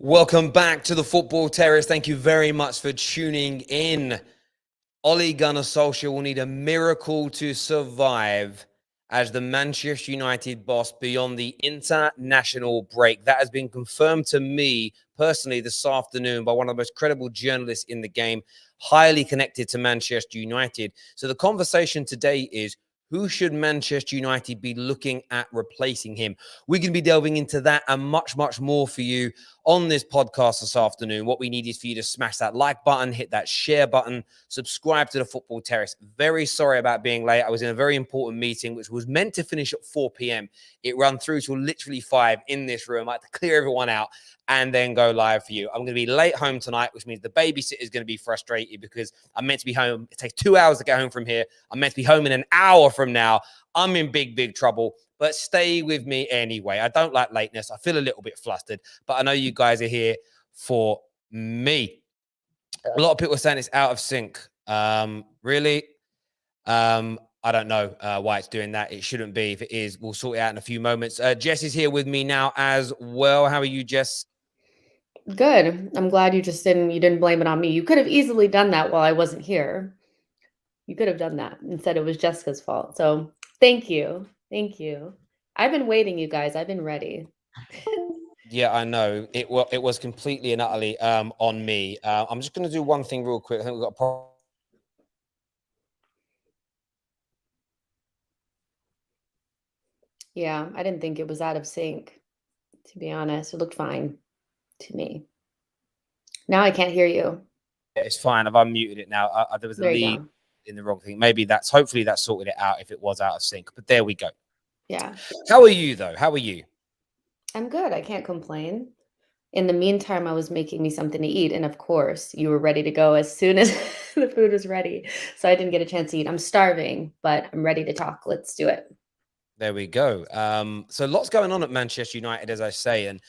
Welcome back to the Football Terrace. Thank you very much for tuning in. Gunnar Solskjaer will need a miracle to survive as the Manchester United boss beyond the international break. That has been confirmed to me personally this afternoon by one of the most credible journalists in the game, highly connected to Manchester United. So the conversation today is, who should Manchester United be looking at replacing him? We're going to be delving into that and much, much more for you on this podcast this afternoon. What we need is for you to smash that like button, hit that share button, subscribe to the Football Terrace. Very sorry about being late. I was in a very important meeting, which was meant to finish at 4 p.m. It ran through till literally 5 in this room. I had to clear everyone out and then go live for you. I'm going to be late home tonight, which means the babysitter is going to be frustrated because I'm meant to be home. It takes 2 hours to get home from here. I'm meant to be home in an hour from now. I'm in big, big trouble, but stay with me anyway. I don't like lateness. I feel a little bit flustered, but I know you guys are here for me. A lot of people are saying it's out of sync. Really? I don't know why it's doing that. It shouldn't be. If it is, we'll sort it out in a few moments. Jess is here with me now as well. How are you, Jess? Good. I'm glad you didn't blame it on me. You could have easily done that while I wasn't here. You could have done that and said it was Jessica's fault. So thank you. Thank you. I've been waiting, you guys. I've been ready. Yeah, I know. It was completely and utterly on me. I'm just going to do one thing real quick. I think we've got a problem. Yeah, I didn't think it was out of sync, to be honest. It looked fine to me. Now I can't hear you. It's fine. I've unmuted it now. There was a There you lead go. in the wrong thing. Hopefully that sorted it out if it was out of sync. But there we go. Yeah. How are you, though? How are you? I'm good. I can't complain. In the meantime, I was making me something to eat. And of course, you were ready to go as soon as the food was ready. So I didn't get a chance to eat. I'm starving, but I'm ready to talk. Let's do it. There we go. So lots going on at Manchester United, as I say. And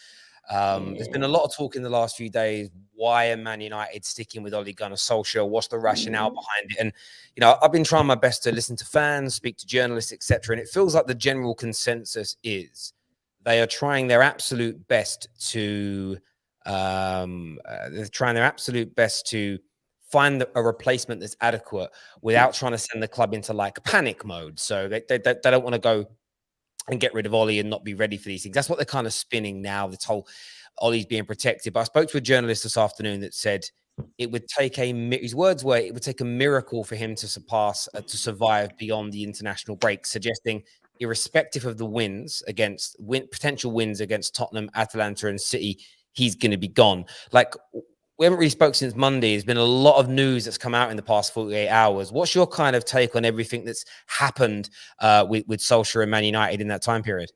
there's been a lot of talk in the last few days. Why are Man United sticking with Gunnar Solskjaer? What's the rationale behind it? And, I've been trying my best to listen to fans, speak to journalists, etc. And it feels like the general consensus is they are trying their absolute best to find a replacement that's adequate without trying to send the club into like panic mode. So they don't want to go and get rid of Ollie and not be ready for these things. That's what they're kind of spinning now, this whole Ollie's being protected. But I spoke to a journalist this afternoon that said it would take his words were, it would take a miracle for him to survive beyond the international break, suggesting irrespective of the potential wins against Tottenham, Atalanta and City, he's going to be gone. Like, we haven't really spoke since Monday. There's been a lot of news that's come out in the past 48 hours. What's your kind of take on everything that's happened with Solskjaer and Man United in that time period?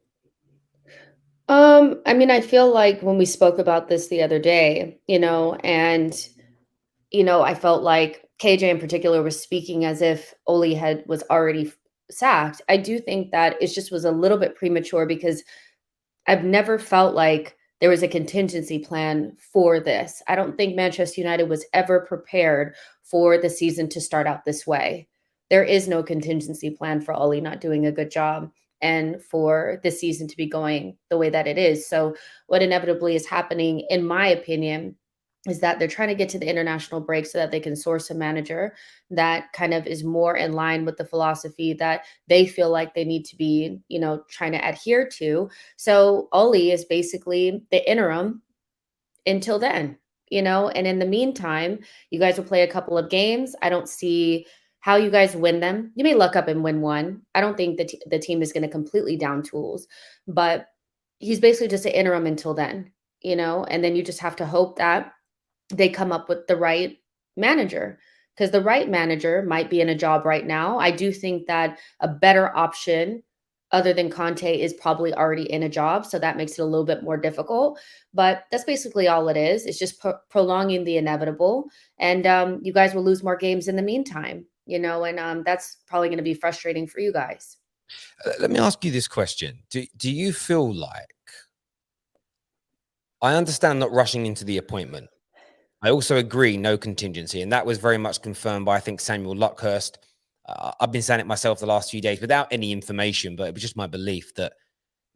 I mean, I feel like when we spoke about this the other day, I felt like KJ in particular was speaking as if Oli was already sacked. I do think that it just was a little bit premature because I've never felt like there was a contingency plan for this. I don't think Manchester United was ever prepared for the season to start out this way. There is no contingency plan for Oli not doing a good job and for the season to be going the way that it is. So what inevitably is happening, in my opinion, is that they're trying to get to the international break so that they can source a manager that kind of is more in line with the philosophy that they feel like they need to be, trying to adhere to. So Oli is basically the interim until then, and in the meantime, you guys will play a couple of games. I don't see how you guys win them. You may luck up and win one. I don't think that the team is going to completely down tools, but he's basically just an interim until then, and then you just have to hope that they come up with the right manager, because the right manager might be in a job right now. I do think that a better option other than Conte is probably already in a job. So that makes it a little bit more difficult. But that's basically all it is. It's just prolonging the inevitable. And you guys will lose more games in the meantime, and that's probably going to be frustrating for you guys. Let me ask you this question. Do you feel like, I understand not rushing into the appointment. I also agree, no contingency. And that was very much confirmed by, I think, Samuel Luckhurst. I've been saying it myself the last few days without any information, but it was just my belief that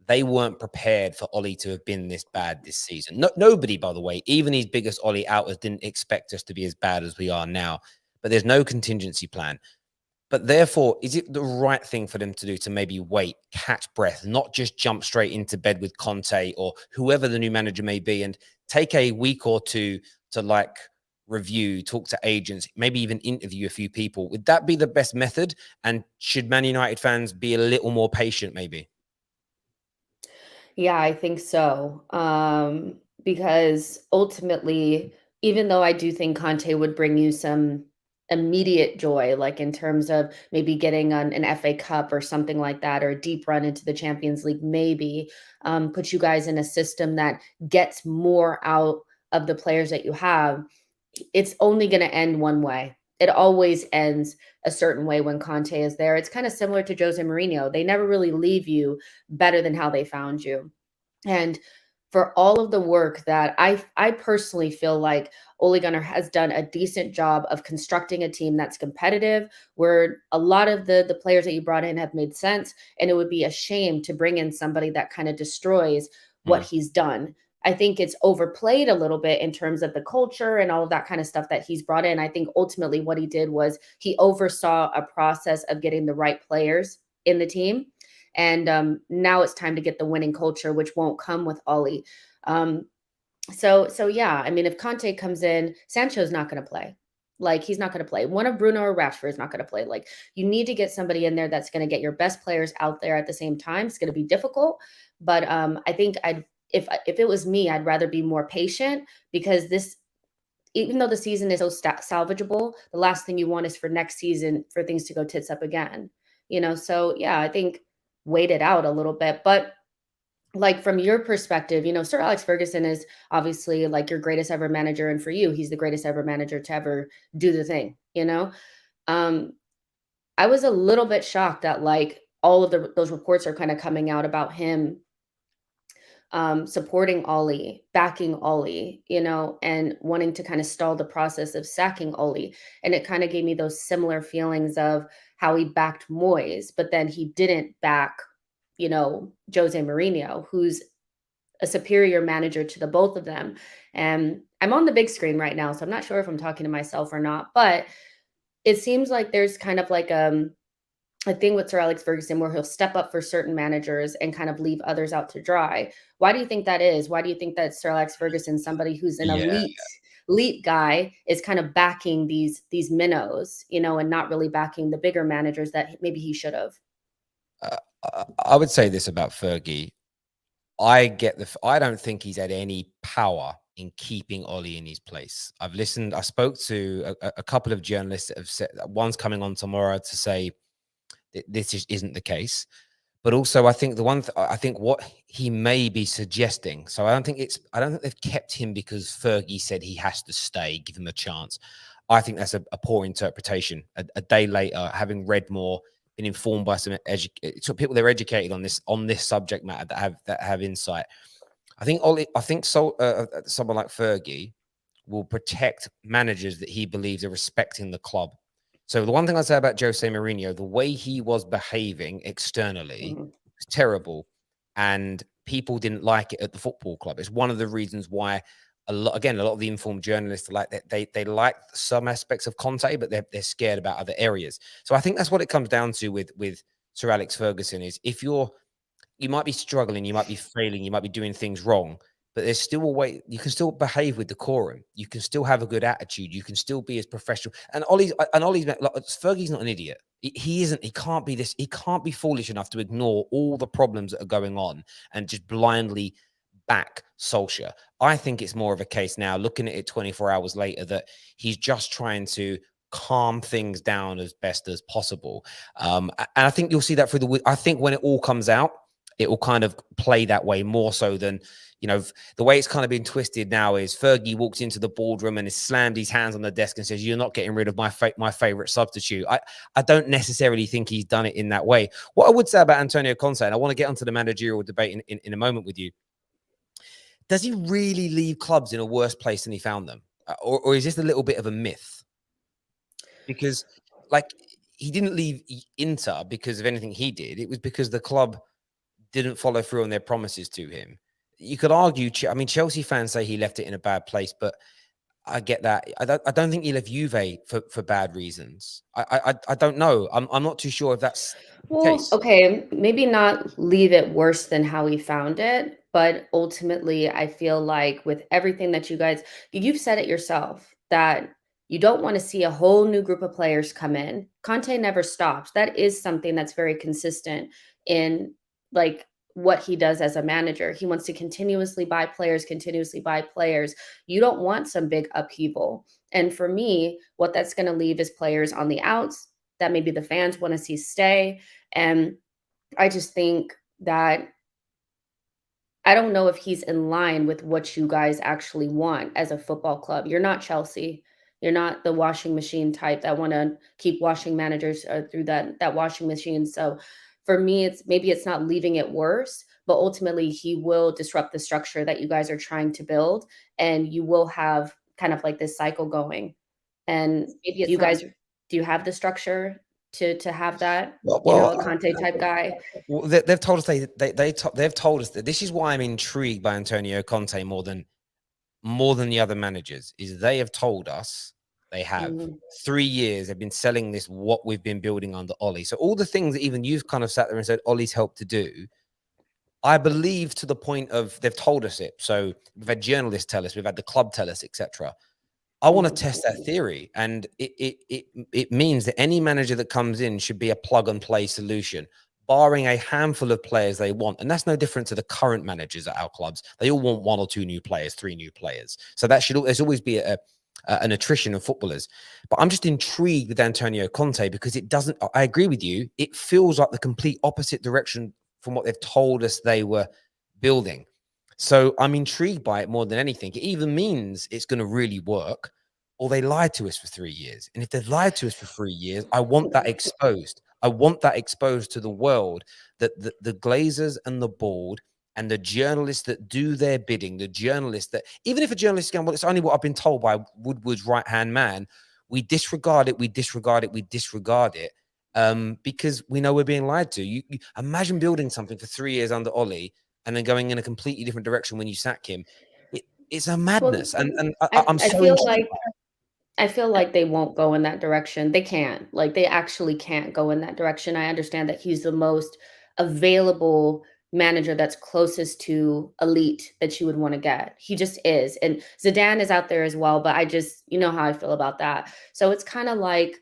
they weren't prepared for Ollie to have been this bad this season. Nobody, by the way, even his biggest Ollie outers didn't expect us to be as bad as we are now. But there's no contingency plan. But therefore, is it the right thing for them to do to maybe wait, catch breath, not just jump straight into bed with Conte or whoever the new manager may be, and take a week or two to like review, talk to agents, maybe even interview a few people? Would that be the best method? And should Man United fans be a little more patient, maybe? Yeah, I think so. Because ultimately, even though I do think Conte would bring you some immediate joy, like in terms of maybe getting an FA Cup or something like that, or a deep run into the Champions League, maybe put you guys in a system that gets more out of the players that you have, it's only going to end one way. It always ends a certain way when Conte is there. It's kind of similar to Jose Mourinho. They never really leave you better than how they found you. And for all of the work that I personally feel like Ole Gunnar has done a decent job of constructing a team that's competitive, where a lot of the players that you brought in have made sense, and it would be a shame to bring in somebody that kind of destroys what Mm. he's done. I think it's overplayed a little bit in terms of the culture and all of that kind of stuff that he's brought in. I think ultimately what he did was he oversaw a process of getting the right players in the team. And now it's time to get the winning culture, which won't come with Ollie. So yeah, I mean, if Conte comes in, Sancho's not going to play. Like he's not going to play. One of Bruno or Rashford is not going to play. Like you need to get somebody in there that's going to get your best players out there at the same time. It's going to be difficult, but I think if it was me, I'd rather be more patient because this, even though the season is so salvageable, the last thing you want is for next season for things to go tits up again. So yeah, I think wait it out a little bit, but like from your perspective, Sir Alex Ferguson is obviously like your greatest ever manager, and for you, he's the greatest ever manager to ever do the thing. Um, I was a little bit shocked that like all of those reports are kind of coming out about him supporting Ollie, backing Ollie, and wanting to kind of stall the process of sacking Ollie. And it kind of gave me those similar feelings of how he backed Moyes, but then he didn't back, Jose Mourinho, who's a superior manager to the both of them. And I'm on the big screen right now, so I'm not sure if I'm talking to myself or not, but it seems like there's kind of like a thing with Sir Alex Ferguson where he'll step up for certain managers and kind of leave others out to dry. Why do you think that is? Why do you think that Sir Alex Ferguson, somebody who's an Yeah. elite guy, is kind of backing these minnows, and not really backing the bigger managers that maybe he should have? I would say this about Fergie. I don't think he's had any power in keeping Ollie in his place. I spoke to a couple of journalists that have said, one's coming on tomorrow to say that this isn't the case. But also, I think I think what he may be suggesting. So I don't think they've kept him because Fergie said he has to stay, give him a chance. I think that's a poor interpretation. A day later, having read more, been informed by some people that are educated on this subject matter that have insight. I think someone like Fergie will protect managers that he believes are respecting the club. So the one thing I say about Jose Mourinho, the way he was behaving externally Mhm. was terrible, and people didn't like it at the football club. It's one of the reasons why a lot of the informed journalists like that they like some aspects of Conte, but they're scared about other areas. So I think that's what it comes down to with Sir Alex Ferguson is if you might be struggling, you might be failing, you might be doing things wrong, but there's still a way you can still behave with decorum. You can still have a good attitude. You can still be as professional. And Ollie's like, Fergie's not an idiot. He isn't. He can't be this. He can't be foolish enough to ignore all the problems that are going on and just blindly back Solskjaer. I think it's more of a case now, looking at it 24 hours later, that he's just trying to calm things down as best as possible. And I think you'll see that through the week. I think when it all comes out, it will kind of play that way more so than, the way it's kind of been twisted now is Fergie walks into the boardroom and has slammed his hands on the desk and says, "You're not getting rid of my favorite substitute." I don't necessarily think he's done it in that way. What I would say about Antonio Conte, and I want to get onto the managerial debate in a moment with you, does he really leave clubs in a worse place than he found them? Or is this a little bit of a myth? Because, like, he didn't leave Inter because of anything he did. It was because the club didn't follow through on their promises to him. You could argue, I mean, Chelsea fans say he left it in a bad place, but I get that. I don't think he left Juve for bad reasons. I don't know. I'm not too sure if that's the Well, case. okay, maybe not leave it worse than how we found it, but ultimately, I feel like with everything that you've said it yourself that you don't want to see a whole new group of players come in. Conte never stops. That is something that's very consistent in like what he does as a manager. He wants to continuously buy players, continuously buy players. You don't want some big upheaval. And for me, what that's going to leave is players on the outs that maybe the fans want to see stay, and I just think that I don't know if he's in line with what you guys actually want as a football club. You're not Chelsea. You're not the washing machine type that want to keep washing managers through that washing machine. So for me, it's not leaving it worse, but ultimately he will disrupt the structure that you guys are trying to build, and you will have kind of like this cycle going. And Maybe do it's you not. guys do you have the structure to have that, Well, a Conte type guy? well, they've told us they've told us that this is why I'm intrigued by Antonio Conte more than the other managers. Is they have told us they have Mhm. 3 years they've been selling this what we've been building under Ollie. So all the things that even you've kind of sat there and said Ollie's helped to do, I believe to the point of they've told us it. So we've had journalists tell us, we've had the club tell us, etc. I want to Mhm. test that theory, and it means that any manager that comes in should be a plug and play solution, barring a handful of players they want, and that's no different to the current managers at our clubs. They all want 1 or 2 new players, 3 new players. So that should there's always be an attrition of footballers. But I'm just intrigued with Antonio Conte because it doesn't. I agree with you. It feels like the complete opposite direction from what they've told us they were building. So I'm intrigued by it more than anything. It even means it's going to really work, or they lied to us for 3 years. And if they've lied to us for 3 years, I want that exposed. I want that exposed to the world that the Glazers and the board and the journalists that do their bidding, the journalists that, even if a journalist is going, well, it's only what I've been told by Woodward's right hand man, we disregard it, we disregard it, we disregard it. Because we know we're being lied to. You imagine building something for 3 years under Ollie and then going in a completely different direction when you sack him. It's a Well, madness, and I I'm I so feel intrigued. like I feel like they won't go in that direction. They can't. Like, they actually can't go in that direction. I understand that he's the most available manager that's closest to elite that you would wanna get. He just is, and Zidane is out there as well, but I just you know how I feel about that. So it's kinda like,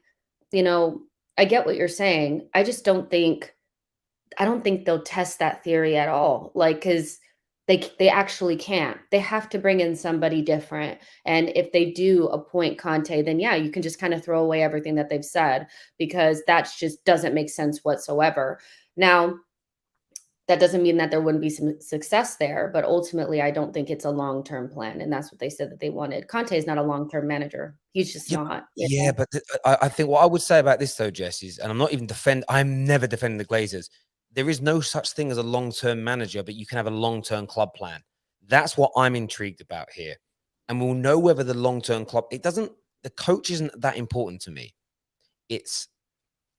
you know, I get what you're saying. I don't think they'll test that theory at all, like, because they actually can't. They have to bring in somebody different, and if they do appoint Conte, then, yeah, you can just kinda throw away everything that they've said because that's just doesn't make sense whatsoever. Now, that doesn't mean that there wouldn't be some success there, but ultimately, I don't think it's a long-term plan, and that's what they said that they wanted. Conte is not a long-term manager. He's just Yeah, not, you yeah, know? but I think what I would say about this though, Jess, is, and I'm never defending the Glazers. There is no such thing as a long-term manager, but you can have a long-term club plan. That's what I'm intrigued about here. And we'll know whether the long-term club, the coach isn't that important to me. It's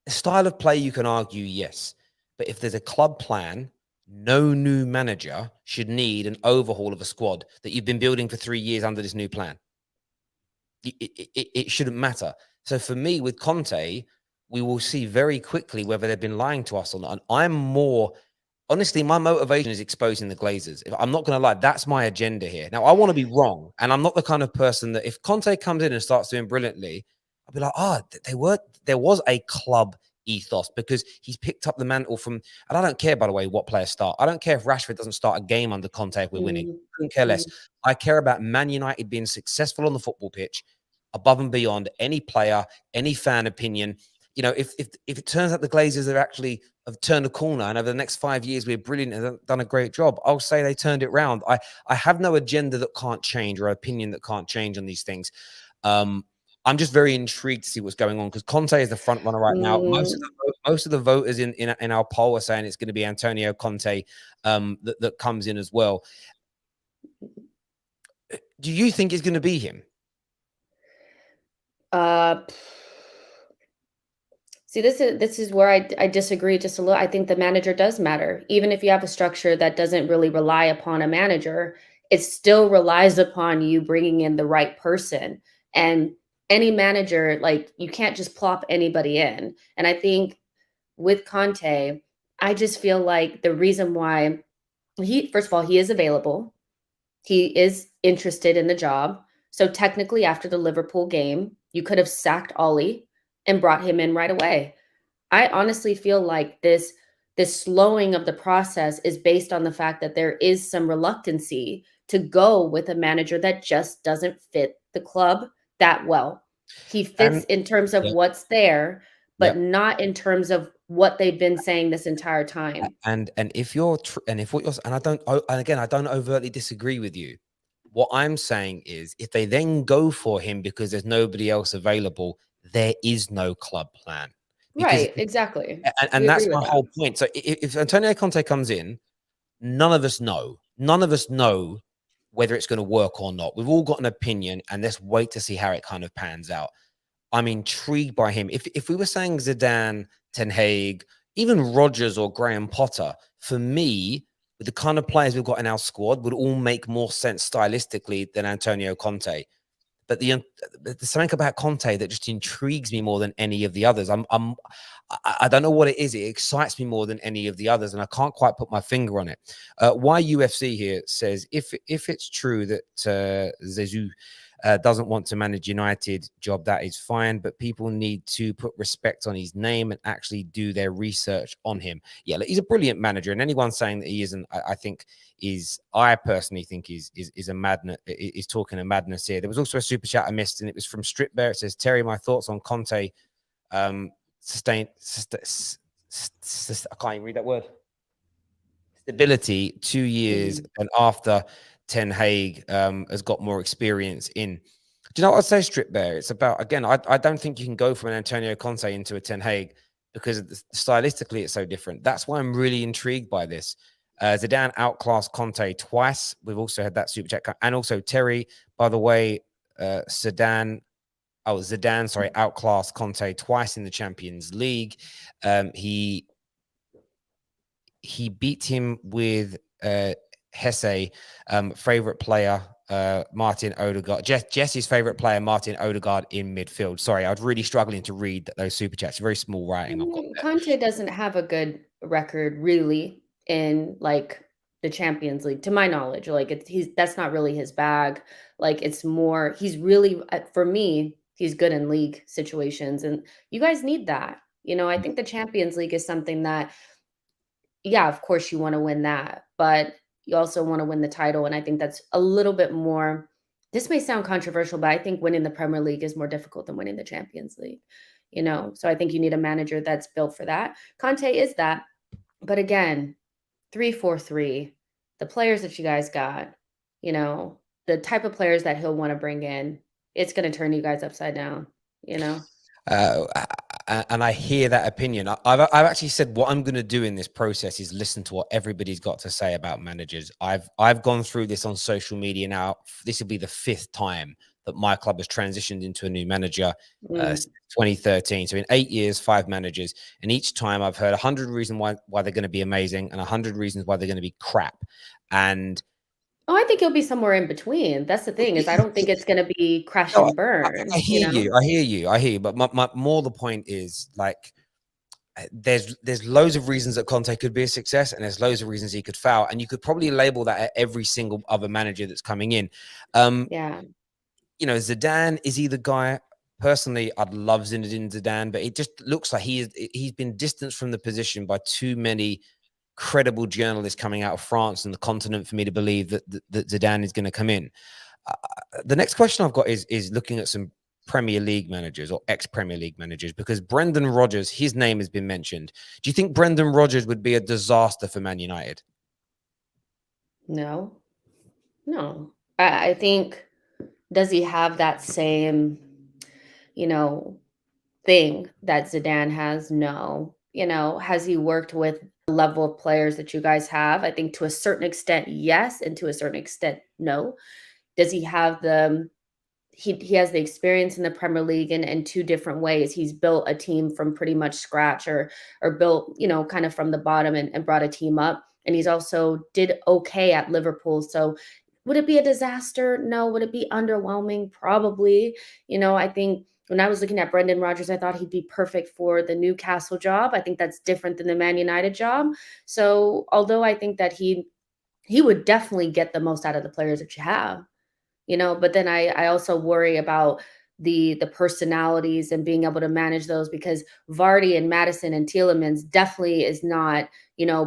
a style of play you can argue, yes. But if there's a club plan, no new manager should need an overhaul of a squad that you've been building for 3 years under this new plan. It shouldn't matter. So for me, with Conte, we will see very quickly whether they've been lying to us or not. And I'm more honestly, my motivation is exposing the Glazers. If I'm not going to lie, that's my agenda here. Now, I want to be wrong, and I'm not the kind of person that if Conte comes in and starts doing brilliantly, I'll be like, there was a club ethos because he's picked up the mantle from. And I don't care, by the way, what players start. I don't care if Rashford doesn't start a game under Conte if we're winning. Mhm, I don't care less. mhm. I care about Man United being successful on the football pitch, above and beyond any player, any fan opinion. You know, if it turns out the Glazers have turned a corner and over the next 5 years we're brilliant and have done a great job, I'll say they turned it round. I have no agenda that can't change or opinion that can't change on these things. I'm just very intrigued to see what's going on because Conte is the front runner right now. Mm. Most of the voters in our poll are saying it's going to be Antonio Conte that comes in as well. Do you think it's going to be him? Uh, See, this is where I disagree just a little. I think the manager does matter. Even if you have a structure that doesn't really rely upon a manager, it still relies upon you bringing in the right person. And any manager, like, you can't just plop anybody in. And I think with Conte, I just feel like the reason why he first of all, he is available. He is interested in the job. So technically, after the Liverpool game, you could have sacked Ollie and brought him in right away. I honestly feel like this slowing of the process is based on the fact that there is some reluctancy to go with a manager that just doesn't fit the club that well. He fits And in terms of yeah, what's there, yeah. but not in terms of what they've been saying this entire time. And if you're and if what you're and I don't and again I don't overtly disagree with you. What I'm saying is if they then go for him because there's nobody else available, there is no club plan. Because Right, exactly. We and agree that's with my that. whole point. So if Antonio Conte comes in, none of us know. None of us know whether it's going to work or not. We've all got an opinion, and let's wait to see how it kind of pans out. I'm intrigued by him. If we were saying Zidane, Ten Hag, even Rodgers or Graham Potter, for me, with the kind of players we've got in our squad, would all make more sense stylistically than Antonio Conte. But there's something about Conte that just intrigues me more than any of the others. I don't know what it is. It excites me more than any of the others, and I can't quite put my finger on it. Why UFC here says if it's true that Zizou doesn't want to manage United job, that is fine, but people need to put respect on his name and actually do their research on him. Yeah, he's a brilliant manager, and anyone saying that he isn't, I think I personally think is a madness, is talking a madness here. There was also a super chat I missed, and it was from Strip Bear. It says, Terry, my thoughts on Conte I can't even read that word. Stability 2 years, Mhm. and after Ten Hag has got more experience in. Do you know what I'd say, Strip Bear? It's about, again, I don't think you can go from an Antonio Conte into a Ten Hag because stylistically it's so different. That's why I'm really intrigued by this. Zidane outclassed Conte twice. We've also had that super chat. And also Terry, by the way, Zidane, sorry, outclassed Conte twice in the Champions League. He beat him with Hesse, favorite player, Martin Odegaard. Jesse's favorite player, Martin Odegaard, in midfield. Sorry, I was really struggling to read those super chats. Very small writing I've got there. Conte doesn't have a good record really in, like, the Champions League, to my knowledge. Like, he's that's not really his bag. Like, it's more he's really for me, he's good in league situations, and you guys need that. I think the Champions League is something that, yeah, of course you wanna win that, but you also wanna win the title, and I think that's a little bit more. This may sound controversial, but I think winning the Premier League is more difficult than winning the Champions League, So I think you need a manager that's built for that. Conte is that, but again, 3-4-3, the players that you guys got, you know, the type of players that he'll wanna bring in, it's gonna turn you guys upside down, you know? Uh, and I hear that opinion. I've actually said what I'm going to do in this process is listen to what everybody's got to say about managers. I've gone through this on social media now. This will be the 5th time that my club has transitioned into a new manager, Mm. 2013. So in 8 years, 5 managers, and each time I've heard 100 reasons why they're going to be amazing and 100 reasons why they're going to be crap. And Oh, I think he'll be somewhere in between. That's the thing, is I don't think it's gonna be crash no, and burn, I you hear know? you. I hear you. I hear you. But my more the point is, like, there's loads of reasons that Conte could be a success, and there's loads of reasons he could fail, and you could probably label that at every single other manager that's coming in. Yeah. Zidane, is he the guy? Personally, I'd love Zinedine Zidane, but it just looks like he's been distanced from the position by too many credible journalists coming out of France and the continent for me to believe that Zidane is going to come in. The next question I've got is looking at some Premier League managers or ex-Premier League managers, because Brendan Rodgers, his name has been mentioned. Do you think Brendan Rodgers would be a disaster for Man United? No. No. I think, does he have that same, you know, thing that Zidane has? No. Has he worked with the level of players that you guys have? I think to a certain extent, yes, and to a certain extent, no. Does he have the he has the experience in the Premier League in 2 different ways. He's built a team from pretty much scratch or built, kind of from the bottom and brought a team up. And he's also did okay at Liverpool. So would it be a disaster? No. Would it be underwhelming? Probably. I think when I was looking at Brendan Rodgers, I thought he'd be perfect for the Newcastle job. I think that's different than the Man United job. So although I think that he would definitely get the most out of the players that you have, but then I also worry about the personalities and being able to manage those, because Vardy and Madison and Tielemans definitely is not,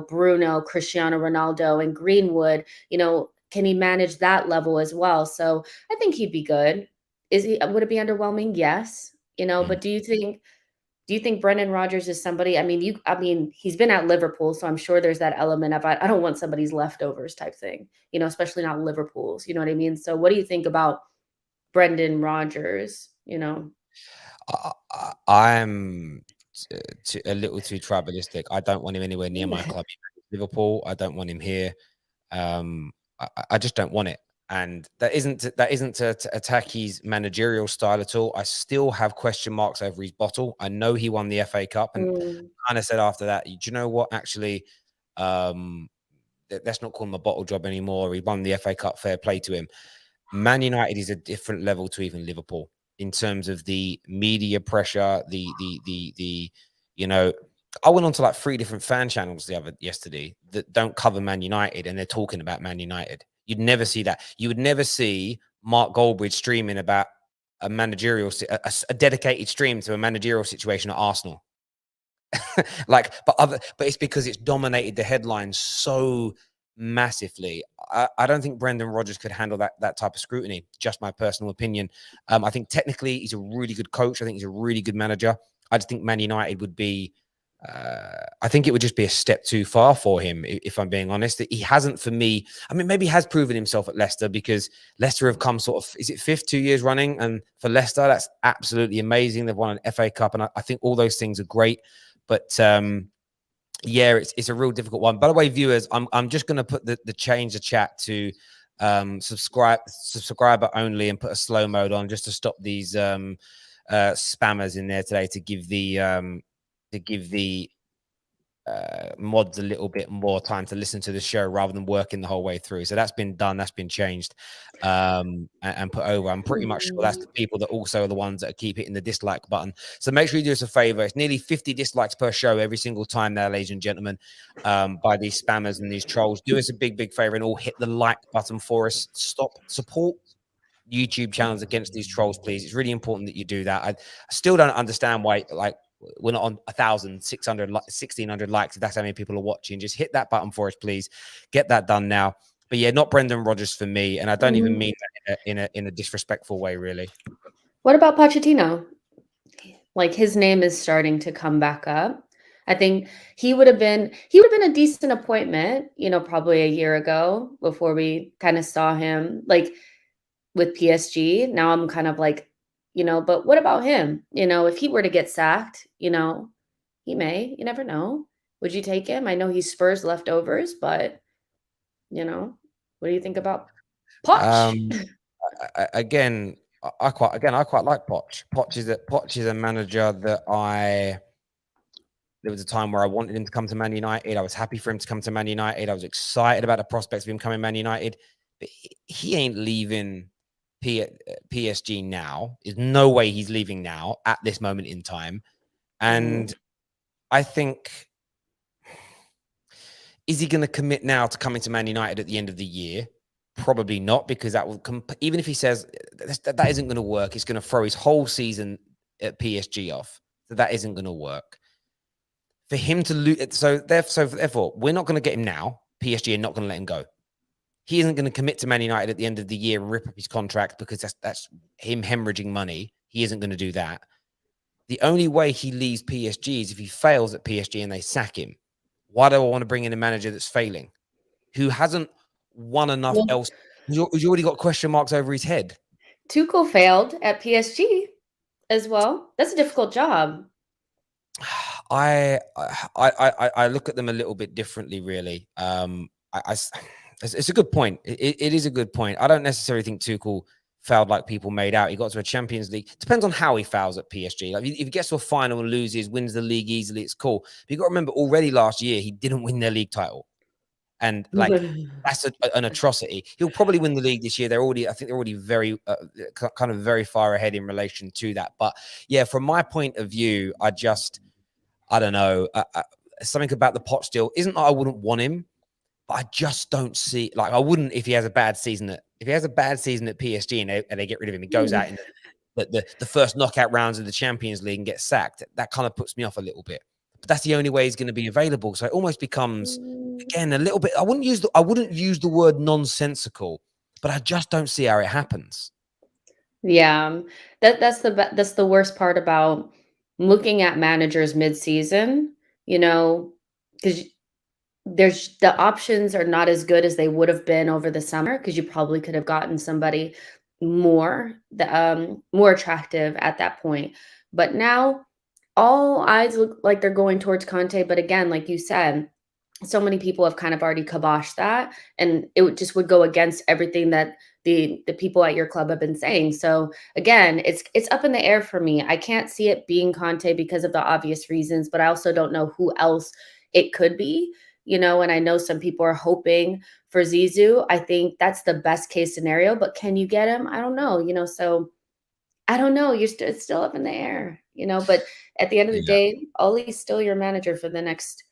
Bruno, Cristiano Ronaldo and Greenwood. Can he manage that level as well? So I think he'd be good. Would it be underwhelming? Yes. Mm. But do you think Brendan Rodgers is somebody? He's been at Liverpool, so I'm sure there's that element of I don't want somebody's leftovers type thing, especially not Liverpool's, you know what I mean? So what do you think about Brendan Rodgers, I'm a little too tribalistic. I don't want him anywhere near my club. Liverpool, I don't want him here. I just don't want it. And that isn't to attack his managerial style at all. I still have question marks over his bottle. I know he won the FA Cup, and kind of said after that, do you know what? Actually, let's not call him a bottle job anymore. He won the FA Cup. Fair play to him. Man United is a different level to even Liverpool in terms of the media pressure. I went on to like 3 different fan channels yesterday that don't cover Man United, and they're talking about Man United. You'd never see that. You would never see Mark Goldbridge streaming about a dedicated stream to a managerial situation at Arsenal. but it's because it's dominated the headlines so massively. I don't think Brendan Rodgers could handle that type of scrutiny. Just my personal opinion. I think technically he's a really good coach. I think he's a really good manager. I just think Man United would be. I think it would just be a step too far for him, if I'm being honest. He hasn't, for me. I mean, maybe he has proven himself at Leicester, because Leicester have come sort of, is it 5th 2 years running? And for Leicester, that's absolutely amazing. They've won an FA Cup, and I think all those things are great. But yeah, it's a real difficult one. By the way, viewers, I'm just going to put the change the chat to subscriber only, and put a slow mode on, just to stop these spammers in there today, to give the mods a little bit more time to listen to the show rather than working the whole way through. So that's been done, that's been changed, and put over. I'm pretty much sure that's the people that also are the ones that keep hitting the dislike button. So make sure you do us a favor. It's nearly 50 dislikes per show every single time now, ladies and gentlemen, by these spammers and these trolls. Do us a big favor and all hit the like button for us. Support YouTube channels against these trolls, please. It's really important that you do that. I still don't understand why, like, we're not on 1,600, 1,600 likes. If that's how many people are watching, just hit that button for us, please. Get that done now. But yeah, not Brendan Rodgers for me, and I don't even mean that in a disrespectful way, really. What about Pochettino? Like, his name is starting to come back up. I think he would have been a decent appointment, probably a year ago, before we kind of saw him like with PSG. Now I'm kind of like, but what about him? If he were to get sacked, he may, you never know. Would you take him? I know he's Spurs leftovers, but what do you think about Poch? Again, I quite like Poch. Poch is a manager that there was a time where I wanted him to come to Man United. I was happy for him to come to Man United. I was excited about the prospects of him coming to Man United. But he ain't leaving PSG now. There's no way he's leaving now at this moment in time. And I think, is he going to commit now to coming to Man United at the end of the year? Probably not, because that will even if he says that isn't going to work, it's going to throw his whole season at PSG off. So that isn't going to work for him to lose. So therefore, we're not going to get him now. PSG are not going to let him go. He isn't going to commit to Man United at the end of the year and rip up his contract, because that's him hemorrhaging money. He isn't going to do that. The only way he leaves PSG is if he fails at PSG and they sack him. Why do I want to bring in a manager that's failing, who hasn't won enough else, who's already got question marks over his head? Tuchel failed at PSG as well. That's a difficult job. I look at them a little bit differently, really. It's a good point. It is a good point. I don't necessarily think Tuchel fouled like people made out. He got to a Champions League. Depends on how he fouls at PSG. Like if he gets to a final and loses, wins the league easily, it's cool. But you got to remember, already last year he didn't win their league title, and like that's an atrocity. He'll probably win the league this year. I think they're already very kind of very far ahead in relation to that. But yeah, from my point of view, I don't know. Something about the Poch deal isn't that I wouldn't want him, but I just don't see, like, I wouldn't if he has a bad season at PSG and they get rid of him. He goes out in the first knockout rounds of the Champions League and gets sacked. That kind of puts me off a little bit. But that's the only way he's going to be available. So it almost becomes, again, a little bit. I wouldn't use the word nonsensical, but I just don't see how it happens. Yeah, that's the worst part about looking at managers mid-season, you know, because there's the options are not as good as they would have been over the summer because you probably could have gotten somebody more attractive at that point. But now all eyes look like they're going towards Conte. But again, like you said, so many people have kind of already kiboshed that, and it would go against everything that the people at your club have been saying. So again, it's up in the air for me. I can't see it being Conte because of the obvious reasons, but I also don't know who else it could be. And I know some people are hoping for Zizou. I think that's the best case scenario, but can you get him? I don't know. So I don't know. It's still up in the air. But at the end of the Yeah. day, Ollie's still your manager for the next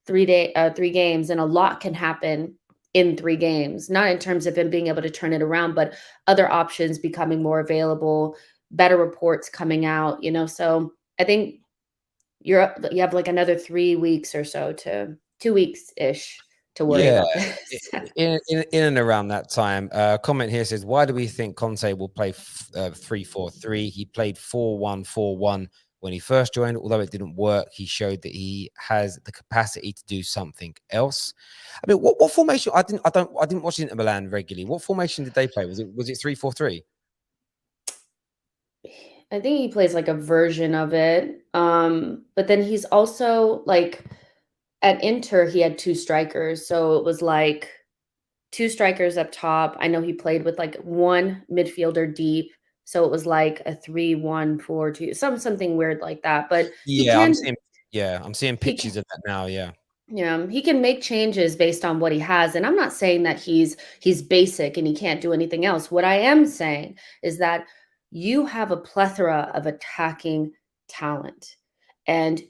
3 games, and a lot can happen in 3 games, not in terms of him being able to turn it around, but other options becoming more available, better reports coming out, so I think you have like another 3 weeks or so 2 weeks-ish to worry Yeah, about this. in and around that time. Comment here says, why do we think Conte will play 3-4-3? He played 4-1-4-1 when he first joined. Although it didn't work, he showed that he has the capacity to do something else. I mean, what formation? I didn't watch Inter Milan regularly. What formation did they play? Was it 3-4-3? I think he plays like a version of it. But then he's also like at Inter, he had 2 strikers. So it was like 2 strikers up top. I know he played with like 1 midfielder deep. So it was like a 3-1-4-2, something weird like that. But he Yeah, can I'm seeing he pictures of that now. Yeah. Yeah, he can make changes based on what he has, and I'm not saying that he's basic and he can't do anything else. What I am saying is that you have a plethora of attacking talent, and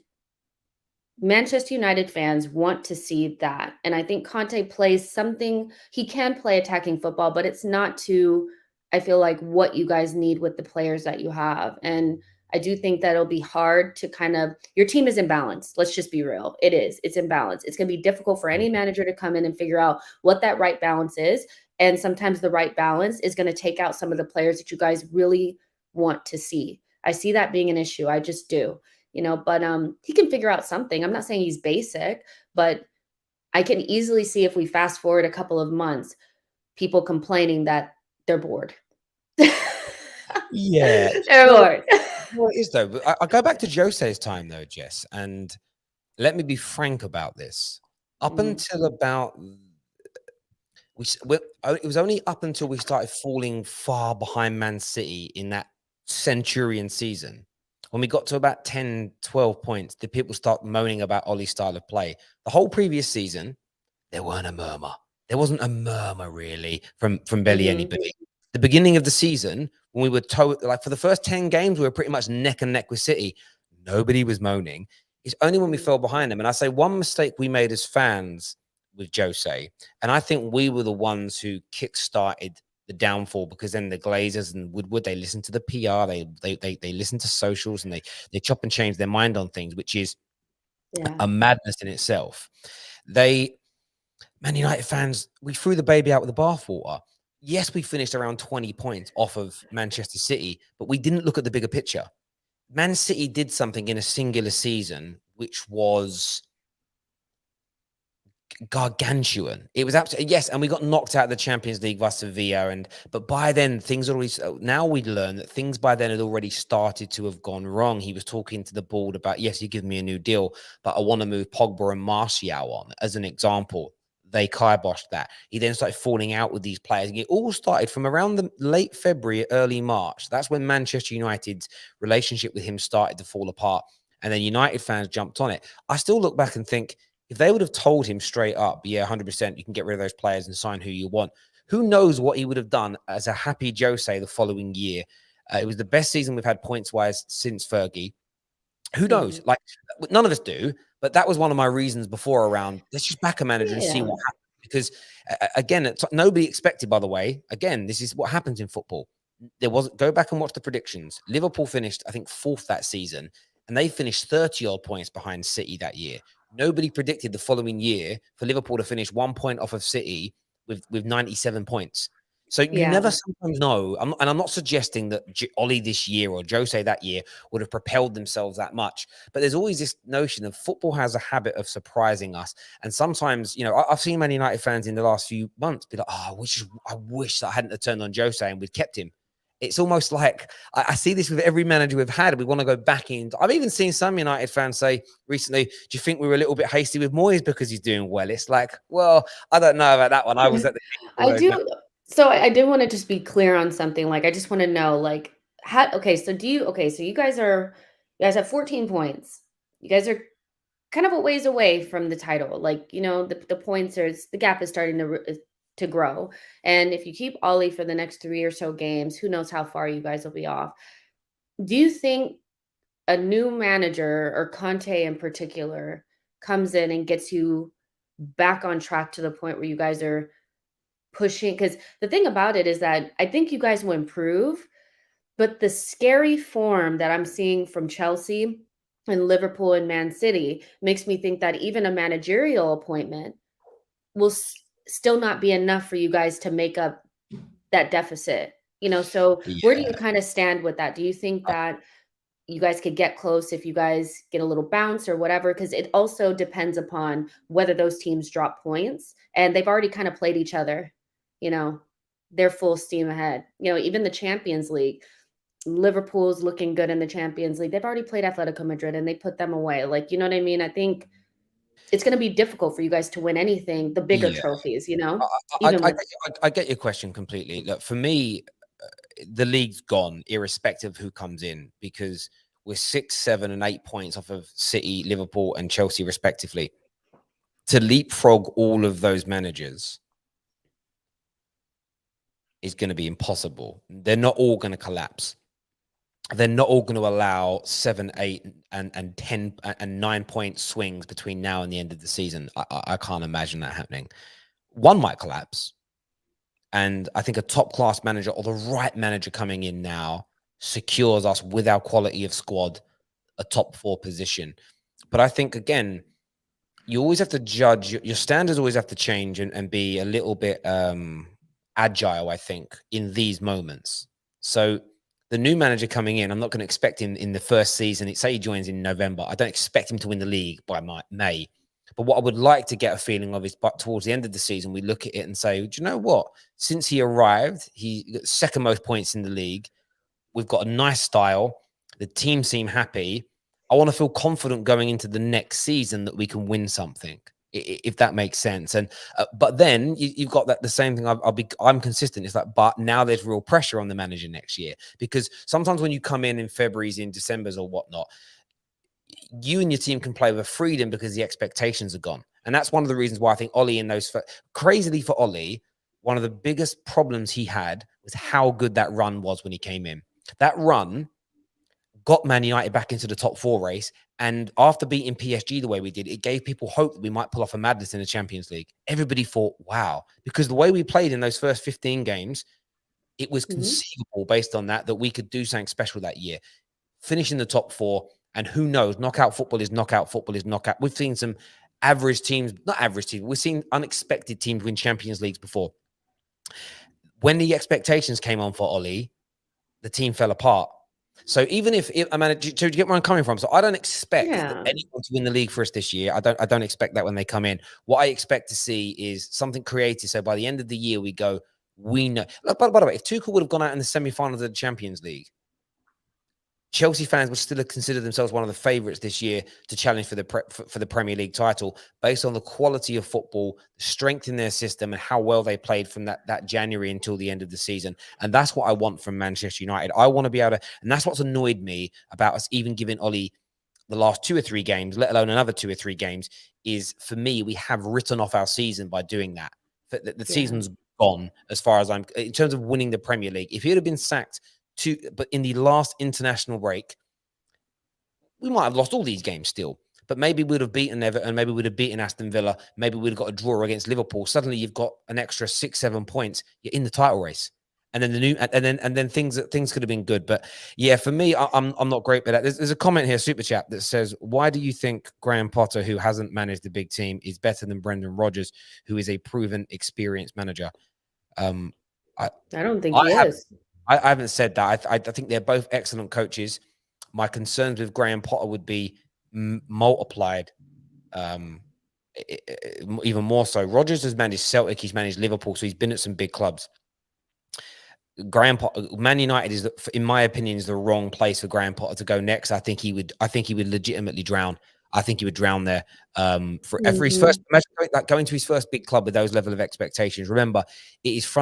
Manchester United fans want to see that. And I think Conte plays something, he can play attacking football, but it's not to, I feel like, what you guys need with the players that you have. And I do think that it'll be hard to your team is imbalanced. Let's just be real. It is. It's imbalanced. It's going to be difficult for any manager to come in and figure out what that right balance is. And sometimes the right balance is going to take out some of the players that you guys really want to see. I see that being an issue. I just do. But he can figure out something. I'm not saying he's basic, but I can easily see, if we fast forward a couple of months, people complaining that they're bored. Yeah. They're bored. Well, it is though. But I go back to Jose's time though, Jess, and let me be frank about this. Up until about it was only up until we started falling far behind Man City in that Centurion season. When we got to about 10, 12 points, did people start moaning about Ollie's style of play? The whole previous season, there weren't a murmur. There wasn't a murmur really from barely anybody. The beginning of the season, when we were like for the first 10 games, we were pretty much neck and neck with City. Nobody was moaning. It's only when we fell behind them. And I say one mistake we made as fans with Jose, and I think we were the ones who kick-started the downfall, because then the Glazers and Woodward, they listen to the PR, they listen to socials, and they chop and change their mind on things, which is a madness in itself. Man United fans, we threw the baby out with the bathwater. Yes, we finished around 20 points off of Manchester City, but we didn't look at the bigger picture. Man City did something in a singular season which was gargantuan. It was absolutely, yes, and we got knocked out of the Champions League by Sevilla, but by then things already, now we'd learned that things by then had already started to have gone wrong. He was talking to the board about, yes, you give me a new deal, but I want to move Pogba and Martial on as an example. they kiboshed that. He then started falling out with these players. And it all started from around the late February, early March. That's when Manchester United's relationship with him started to fall apart. And then United fans jumped on it. I still look back and think, if they would have told him straight up, yeah, 100%, you can get rid of those players and sign who you want, who knows what he would have done as a happy Jose the following year. It was the best season we've had points-wise since Fergie. Who knows? Mhm. Like, none of us do, but that was one of my reasons before around, let's just back a manager and see Yeah. what happens. Because, again, nobody expected, by the way, again, this is what happens in football. Go back and watch the predictions. Liverpool finished, I think, 4th that season, and they finished 30-odd points behind City that year. Nobody predicted the following year for Liverpool to finish 1 point off of City with 97 points. So you Yeah. never sometimes know. And I'm not suggesting that Ollie this year or Jose that year would have propelled themselves that much. But there's always this notion of football has a habit of surprising us. And sometimes, I've seen Man United fans in the last few months be like, oh, I wish that I hadn't turned on Jose and we'd kept him. It's almost like I see this with every manager we've had. We want to go back in. I've even seen some United fans say recently, do you think we were a little bit hasty with Moyes because he's doing well? It's like, well, I don't know about that one. I was at the I do so I did wanna just be clear on something, like, I just wanna know, like, how okay, so you guys have 14 points. You guys are kind of a ways away from the title, like, the points the gap is starting to grow, and if you keep Ollie for the next 3 or so games, who knows how far you guys will be off. Do you think a new manager, or Conte in particular, comes in and gets you back on track to the point where you guys are pushing? Because the thing about it is that I think you guys will improve, but the scary form that I'm seeing from Chelsea and Liverpool and Man City makes me think that even a managerial appointment will still not be enough for you guys to make up that deficit. So where do Yeah. you kind of stand with that? Do you think that you guys could get close if you guys get a little bounce or whatever? Because it also depends upon whether those teams drop points, and they've already kind of played each other. You know, they're full steam ahead. Even the Champions League, Liverpool's looking good in the Champions League. They've already played Atletico Madrid and they put them away. Like, you know what I mean? I think it's going to be difficult for you guys to win anything, the bigger Yeah. trophies, I, I, even I, with. I get your question completely. Look, for me, the league's gone, irrespective of who comes in, because we're 6, 7, and 8 points off of City, Liverpool, and Chelsea, respectively. To leapfrog all of those managers is going to be impossible. They're not all going to collapse. They're not all going to allow 7, 8, and 10 and 9 point swings between now and the end of the season. I can't imagine that happening. One might collapse. And I think a top-class manager, or the right manager coming in now, secures us with our quality of squad a top 4 position. But I think, again, you always have to judge. Your standards always have to change and be a little bit agile, I think, in these moments. So the new manager coming in, I'm not going to expect him in the first season. Say he joins in November. I don't expect him to win the league by May. But what I would like to get a feeling of is, but towards the end of the season, we look at it and say, do you know what? Since he arrived, he got second most points in the league. We've got a nice style. The team seem happy. I want to feel confident going into the next season that we can win something, if that makes sense. And but then you've got the same thing. I'm consistent. It's like, but now there's real pressure on the manager next year, because sometimes when you come in February's, in December's or whatnot, you and your team can play with freedom because the expectations are gone. And that's one of the reasons why I think Ollie in those, crazily for Ollie, one of the biggest problems he had was how good that run was when he came in. That run got Man United back into the top 4 race. And after beating PSG the way we did, it gave people hope that we might pull off a madness in the Champions League. Everybody thought, wow, because the way we played in those first 15 games, it was Mhm. conceivable based on that we could do something special that year. Finishing the top 4, and who knows, knockout football is knockout football is knockout. We've seen some average teams, not average teams, we've seen unexpected teams win Champions Leagues before. When the expectations came on for Ollie, the team fell apart. So even if I mean, do you get where I'm coming from? So I don't expect that Yeah. anyone to win the league for us this year. I don't expect that when they come in. What I expect to see is something creative. So by the end of the year, we go, we know. By the way, if Tuchel would have gone out in the semi-finals of the Champions League, Chelsea fans would still consider themselves one of the favourites this year to challenge for the Premier League title, based on the quality of football, the strength in their system, and how well they played from that January until the end of the season. And that's what I want from Manchester United. I want to be able to, and that's what's annoyed me about us even giving Ollie the last 2 or 3 games, let alone another 2 or 3 games, is for me, we have written off our season by doing that. The season's gone as far as I'm, in terms of winning the Premier League. If he'd have been sacked but in the last international break, we might have lost all these games still, but maybe we'd have beaten Everton, maybe we'd have beaten Aston Villa, maybe we'd have got a draw against Liverpool. Suddenly you've got an extra 6-7 points, you're in the title race. And then things could have been good. But yeah, for me, I'm not great with that. There's a comment here, super chat, that says, why do you think Graham Potter, who hasn't managed the big team, is better than Brendan Rodgers, who is a proven, experienced manager? I don't think he is. I haven't said that. I think they're both excellent coaches. My concerns with Graham Potter would be multiplied, even more so. Rodgers has managed Celtic, he's managed Liverpool, so he's been at some big clubs. Graham Potter, Man United is, in my opinion, is the wrong place for Graham Potter to go next. I think he would legitimately drown. I think he would drown there. For his first, imagine going to his first big club with those level of expectations. Remember, it's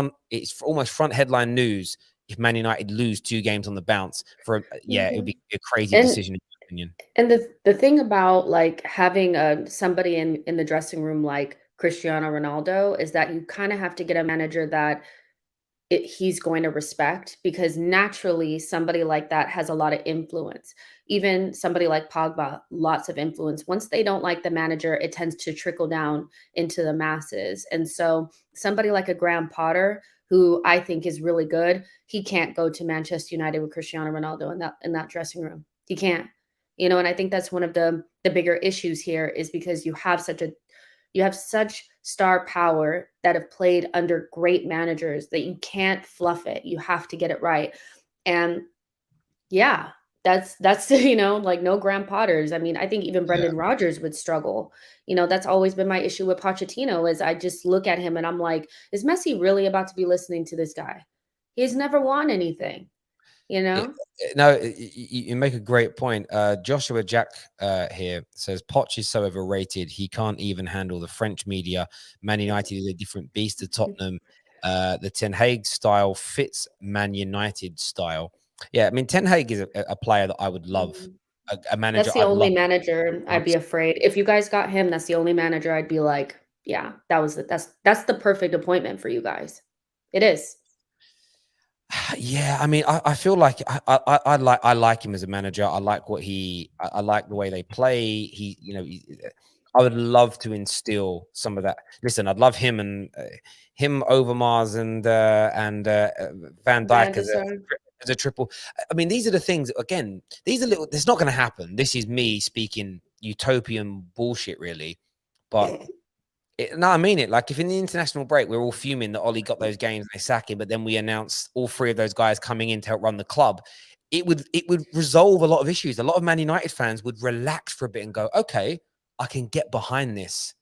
almost front headline news if Man United lose 2 games on the bounce. It would be a crazy decision in my opinion. And the thing about like having somebody in the dressing room like Cristiano Ronaldo is that you kind of have to get a manager that he's going to respect, because naturally somebody like that has a lot of influence. Even somebody like Pogba, lots of influence. Once they don't like the manager, it tends to trickle down into the masses. And so somebody like a Graham Potter, who I think is really good, he can't go to Manchester United with Cristiano Ronaldo in that dressing room. He can't. And I think that's one of the bigger issues here, is because you have such star power that have played under great managers that you can't fluff it. You have to get it right. And yeah, that's like no Graham Potters. I mean, I think even Brendan Rodgers would struggle. That's always been my issue with Pochettino, is I just look at him and I'm like, is Messi really about to be listening to this guy? He's never won anything. No, you make a great point. Joshua Jack here says Poch is so overrated. He can't even handle the French media. Man United is a different beast to Tottenham. The Ten Hag style fits Man United style. Yeah, I mean, Ten Hag is a player that I would love. A manager. That's the only manager I'd be afraid. If you guys got him, that's the only manager I'd be like, yeah, that's the perfect appointment for you guys. It is. Yeah, I mean, I feel like I like him as a manager. I like I like the way they play. I would love to instill some of that. Listen, I'd love him and Overmars and Van Dijk as a triple. I mean, these are the things. Again, these are little. It's not going to happen. This is me speaking utopian bullshit, really, but. No, I mean it. Like, if in the international break we're all fuming that Ollie got those games and they sack him, but then we announce all 3 of those guys coming in to help run the club, it would resolve a lot of issues. A lot of Man United fans would relax for a bit and go, okay, I can get behind this.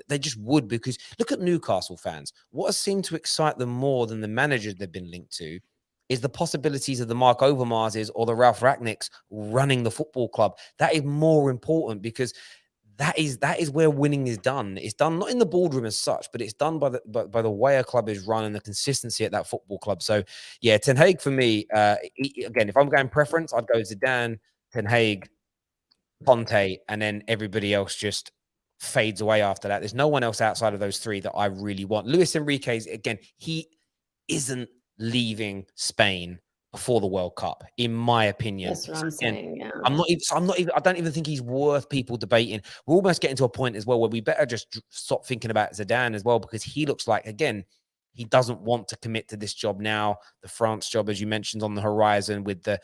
They just would, because look at Newcastle fans. What has seemed to excite them more than the managers they've been linked to is the possibilities of the Mark Overmarses or the Ralph Rangnicks running the football club. That is more important, because that is where winning is done. It's done not in the boardroom as such, but it's done by the way a club is run and the consistency at that football club. So yeah, Ten Hag for me. Again, if I'm going preference, I'd go Zidane, Ten Hag, Conte, and then everybody else just fades away after that. There's no one else outside of those 3 that I really want. Luis Enrique's, again, he isn't leaving Spain before the World Cup, in my opinion. That's what I'm saying. Yeah. I don't even think he's worth people debating. We're almost getting to a point as well where we better just stop thinking about Zidane as well, because he looks like, again, he doesn't want to commit to this job now. The France job, as you mentioned, on the horizon with the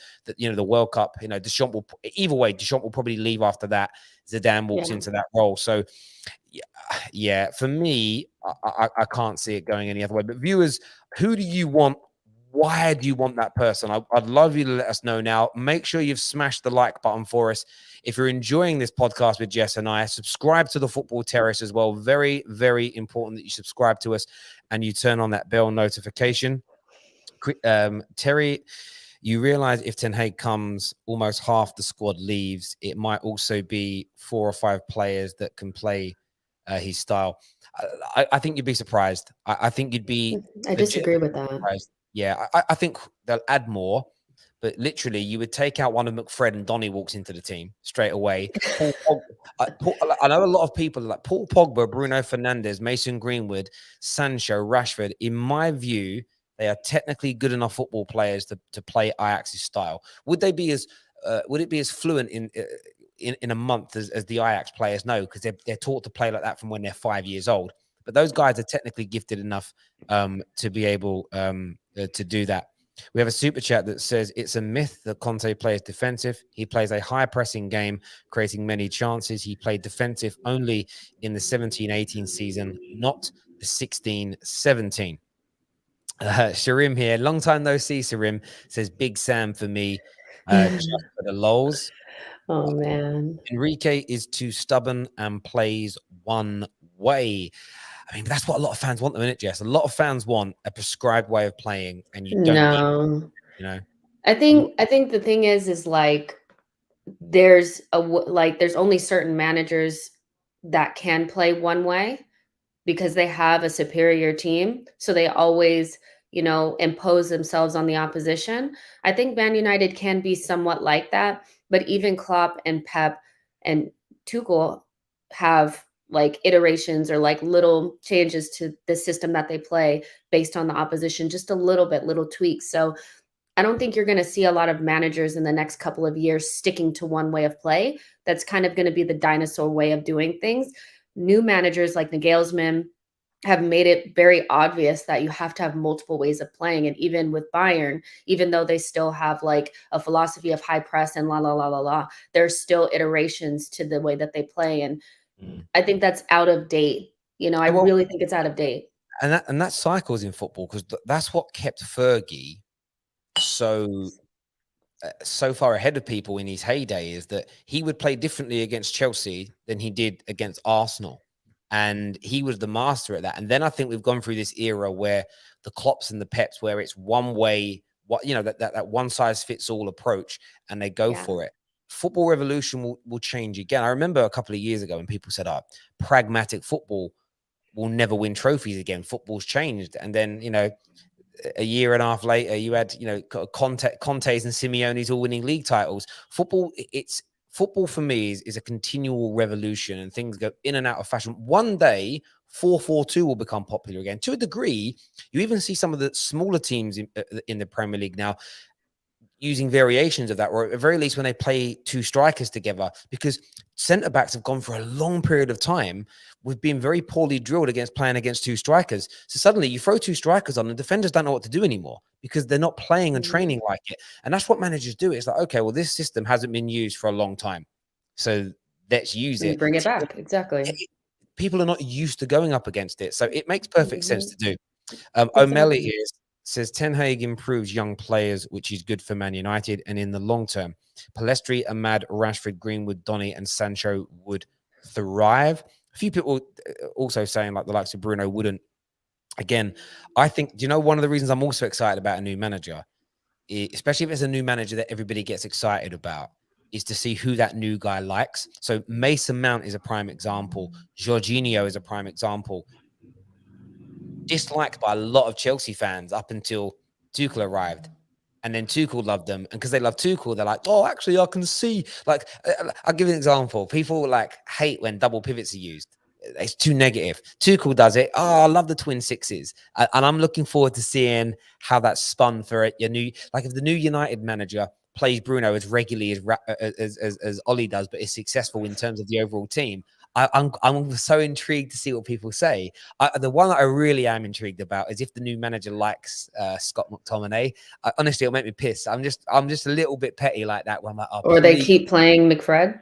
World Cup. Deschamps will probably leave after that. Zidane walks into that role. So yeah, for me, I can't see it going any other way. But viewers, who do you want? Why do you want that person? I'd love you to let us know now. Make sure you've smashed the like button for us. If you're enjoying this podcast with Jess and I, subscribe to the Football Terrace as well. Very, very important that you subscribe to us and you turn on that bell notification. Terry you realize if Ten Hag comes, almost half the squad leaves. It might also be 4 or 5 players that can play his style. I think you'd be surprised. I think you'd be I disagree legitimately with that. surprised. Yeah, I think they'll add more, but literally you would take out one of McFred and Donny walks into the team straight away. I know a lot of people like Paul Pogba, Bruno Fernandes, Mason Greenwood, Sancho, Rashford. In my view, they are technically good enough football players to play Ajax's style. Would they be as would it be as fluent in a month as the Ajax players? No, because they're taught to play like that from when they're 5 years old. But those guys are technically gifted enough to be able to do that. We have a super chat that says it's a myth that Conte plays defensive. He plays a high pressing game, creating many chances. He played defensive only in the 17-18 season, not the 16-17. Sharim here, long time no see. Sharim says Big Sam for me, just for the lols. Oh man, Enrique is too stubborn and plays one way. I mean, that's what a lot of fans want, though, isn't it, Jess? A lot of fans want a prescribed way of playing, and you don't get, no. you know. I think the thing is like there's there's only certain managers that can play one way because they have a superior team. So they always, impose themselves on the opposition. I think Man United can be somewhat like that, but even Klopp and Pep and Tuchel have like iterations or like little changes to the system that they play based on the opposition, just a little bit, little tweaks. So I don't think you're going to see a lot of managers in the next couple of years sticking to one way of play. That's kind of going to be the dinosaur way of doing things. New managers like Nagelsmann have made it very obvious that you have to have multiple ways of playing. And even with Bayern, even though they still have like a philosophy of high press and la, la, la, la, la, there's still iterations to the way that they play. And I think that's out of date. I Well, really think it's out of date. and that cycles in football because that's what kept Fergie so far ahead of people in his heyday, is that he would play differently against Chelsea than he did against Arsenal. And he was the master at that. And then I think we've gone through this era where the Klopps and the Peps, where it's one way, that one size fits all approach, and they go Yeah. for it. Football revolution will change again. I remember a couple of years ago when people said, pragmatic football will never win trophies again. Football's changed. And then, a year and a half later, you had, Conte's and Simeone's all winning league titles. Football for me is a continual revolution, and things go in and out of fashion. One day, 4-4-2 will become popular again. To a degree, you even see some of the smaller teams in the Premier League now using variations of that, or at the very least when they play two strikers together, because centre backs have gone for a long period of time. We've been very poorly drilled against playing against two strikers. So suddenly you throw two strikers on and defenders don't know what to do anymore because they're not playing and training like it. And that's what managers do. It's like, okay, well, this system hasn't been used for a long time, so let's use it. Bring it back. Exactly. People are not used to going up against it. So it makes perfect sense to do. Exactly. O'Malley here says Ten Hag improves young players, which is good for Man United. And in the long term, Pellistri, Ahmad, Rashford, Greenwood, Donny, and Sancho would thrive. A few people also saying like the likes of Bruno wouldn't. Again, I think, do you know, one of the reasons I'm also excited about a new manager, especially if it's a new manager that everybody gets excited about, is to see who that new guy likes. So Mason Mount is a prime example. Jorginho is a prime example. Disliked by a lot of Chelsea fans up until Tuchel arrived. And then Tuchel loved them. And because they love Tuchel, they're like, oh, actually, I can see. Like, I'll give you an example. People like hate when double pivots are used. It's too negative. Tuchel does it. Oh, I love the twin sixes. And I'm looking forward to seeing how that's spun for your new, like if the new United manager plays Bruno as regularly as Ollie does, but is successful in terms of the overall team. I'm so intrigued to see what people say. The one that I really am intrigued about is if the new manager likes Scott McTominay. Honestly, it'll make me piss. I'm just a little bit petty like that. When I'm like, or they keep playing McFred.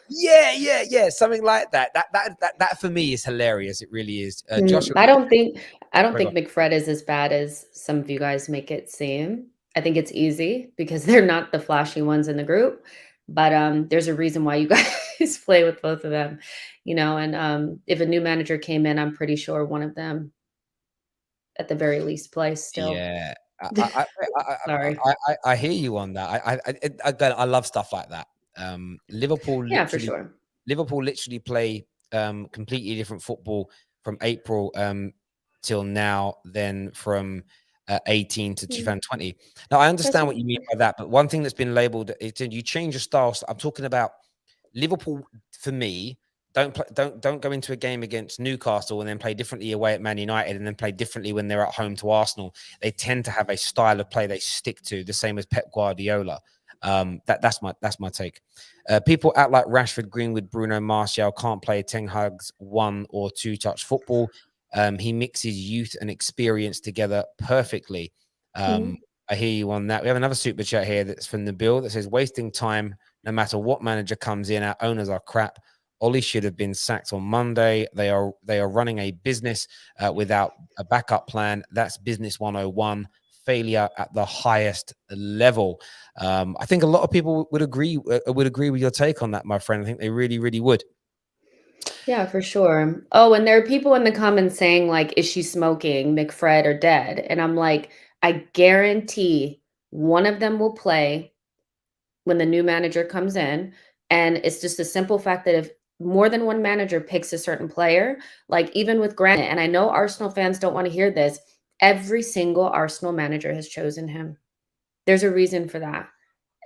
Yeah, something like that. That for me is hilarious. It really is. Joshua, I don't think McFred is as bad as some of you guys make it seem. I think it's easy because they're not the flashy ones in the group. But there's a reason why you guys play with both of them, and if a new manager came in, I'm pretty sure one of them at the very least plays still. Yeah. Sorry. I hear you on that. Again, I love stuff like that. Liverpool Yeah, for literally sure. play completely different football from April till now than from 18 to Mm, 2020. Now, I that's understand what you mean by that, but one thing that's been labeled is you change your style. So I'm talking about Liverpool for me. Don't go into a game against Newcastle and then play differently away at Man United and then play differently when they're at home to Arsenal. They tend to have a style of play they stick to, the same as Pep Guardiola. That's my take. People act like Rashford, Greenwood, Bruno, Martial can't play Ten Hag's one or two touch football. He mixes youth and experience together perfectly. Mhm. I hear you on that. We have another super chat here that's from Nabil that says, wasting time no matter what manager comes in. Our owners are crap. Ollie should have been sacked on Monday. They are running a business without a backup plan. That's business 101. Failure at the highest level. I think a lot of people would agree with your take on that, my friend. I think they really, really would. Yeah, for sure. Oh, and there are people in the comments saying, like, "Is she smoking, McFred or dead?" And I'm like, I guarantee one of them will play when the new manager comes in, and it's just a simple fact that if more than one manager picks a certain player, like even with Granite, and I know Arsenal fans don't want to hear this, every single Arsenal manager has chosen him. There's a reason for that.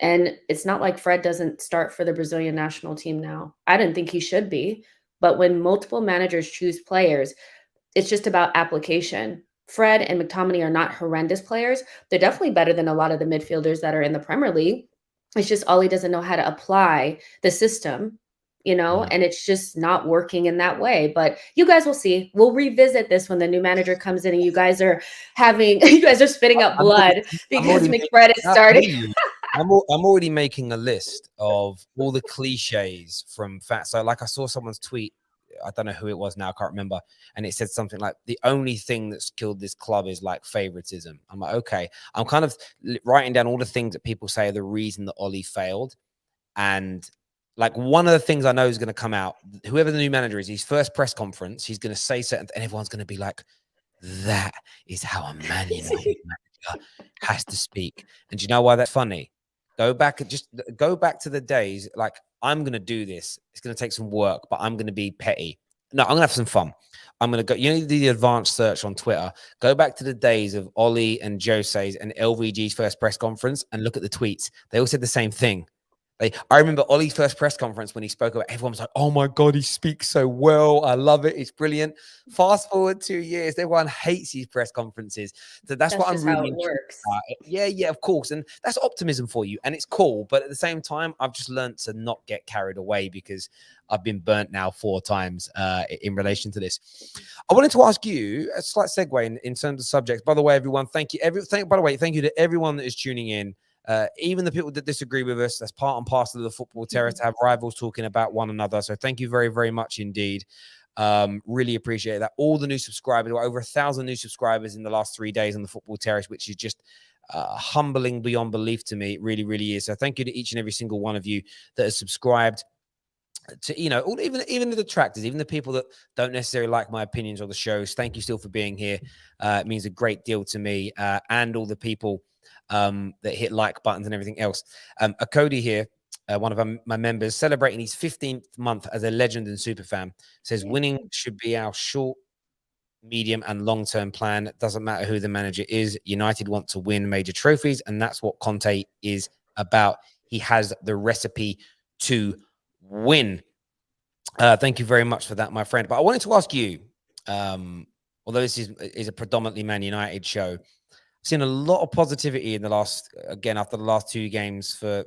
And it's not like Fred doesn't start for the Brazilian national team now. I didn't think he should be, but when multiple managers choose players, it's just about application. Fred and McTominay are not horrendous players. They're definitely better than a lot of the midfielders that are in the Premier League. It's just Ollie doesn't know how to apply the system, Mm. and it's just not working in that way. But you guys will see. We'll revisit this when the new manager comes in and you guys are you guys are spitting up I'm already, blood I'm because already McFred is I starting. hear you. I'm already making a list of all the cliches from fat. So, like, I saw someone's tweet. I don't know who it was now. I can't remember. And it said something like, "The only thing that's killed this club is like favoritism." I'm like, okay. I'm kind of writing down all the things that people say are the reason that Ollie failed. And like one of the things I know is going to come out, whoever the new manager is, his first press conference, he's going to say certain, and everyone's going to be like, that is how a Man United manager has to speak. And do you know why that's funny? Go back to the days. Like, I'm gonna do this. It's gonna take some work, but I'm gonna be petty. No, I'm gonna have some fun. I'm gonna go. You know, the advanced search on Twitter. Go back to the days of Ollie and Jose's and LVG's first press conference and look at the tweets. They all said the same thing. I remember Ollie's first press conference when he spoke about. Everyone was like, "Oh my god, he speaks so well. I love it. It's brilliant." Fast forward 2 years, everyone hates these press conferences. So that's That's what I'm just how really it intrigued works. about. Yeah, yeah, of course, and that's optimism for you, and it's cool. But at the same time, I've just learned to not get carried away because I've been burnt now 4 times in relation to this. I wanted to ask you a slight segue in terms of subjects. By the way, everyone, thank you. By the way, thank you to everyone that is tuning in. Even the people that disagree with us, that's part and parcel of the football terrace to have rivals talking about one another. So thank you very, very much indeed. Really appreciate that. All the new subscribers, over 1,000 new subscribers in the last 3 days on the football terrace, which is just humbling beyond belief to me. It really, really is. So thank you to each and every single one of you that has subscribed to, even the detractors, even the people that don't necessarily like my opinions or the shows. Thank you still for being here. It means a great deal to me, and all the people that hit like buttons and everything else. A Cody here, one of my members, celebrating his 15th month as a legend and super fan, says winning should be our short, medium, and long-term plan. It doesn't matter who the manager is. United want to win major trophies, and that's what Conte is about. He has the recipe to win. Thank you very much for that, my friend. But I wanted to ask you, although this is a predominantly Man United show, I've seen a lot of positivity in the last, again, after the last 2 games for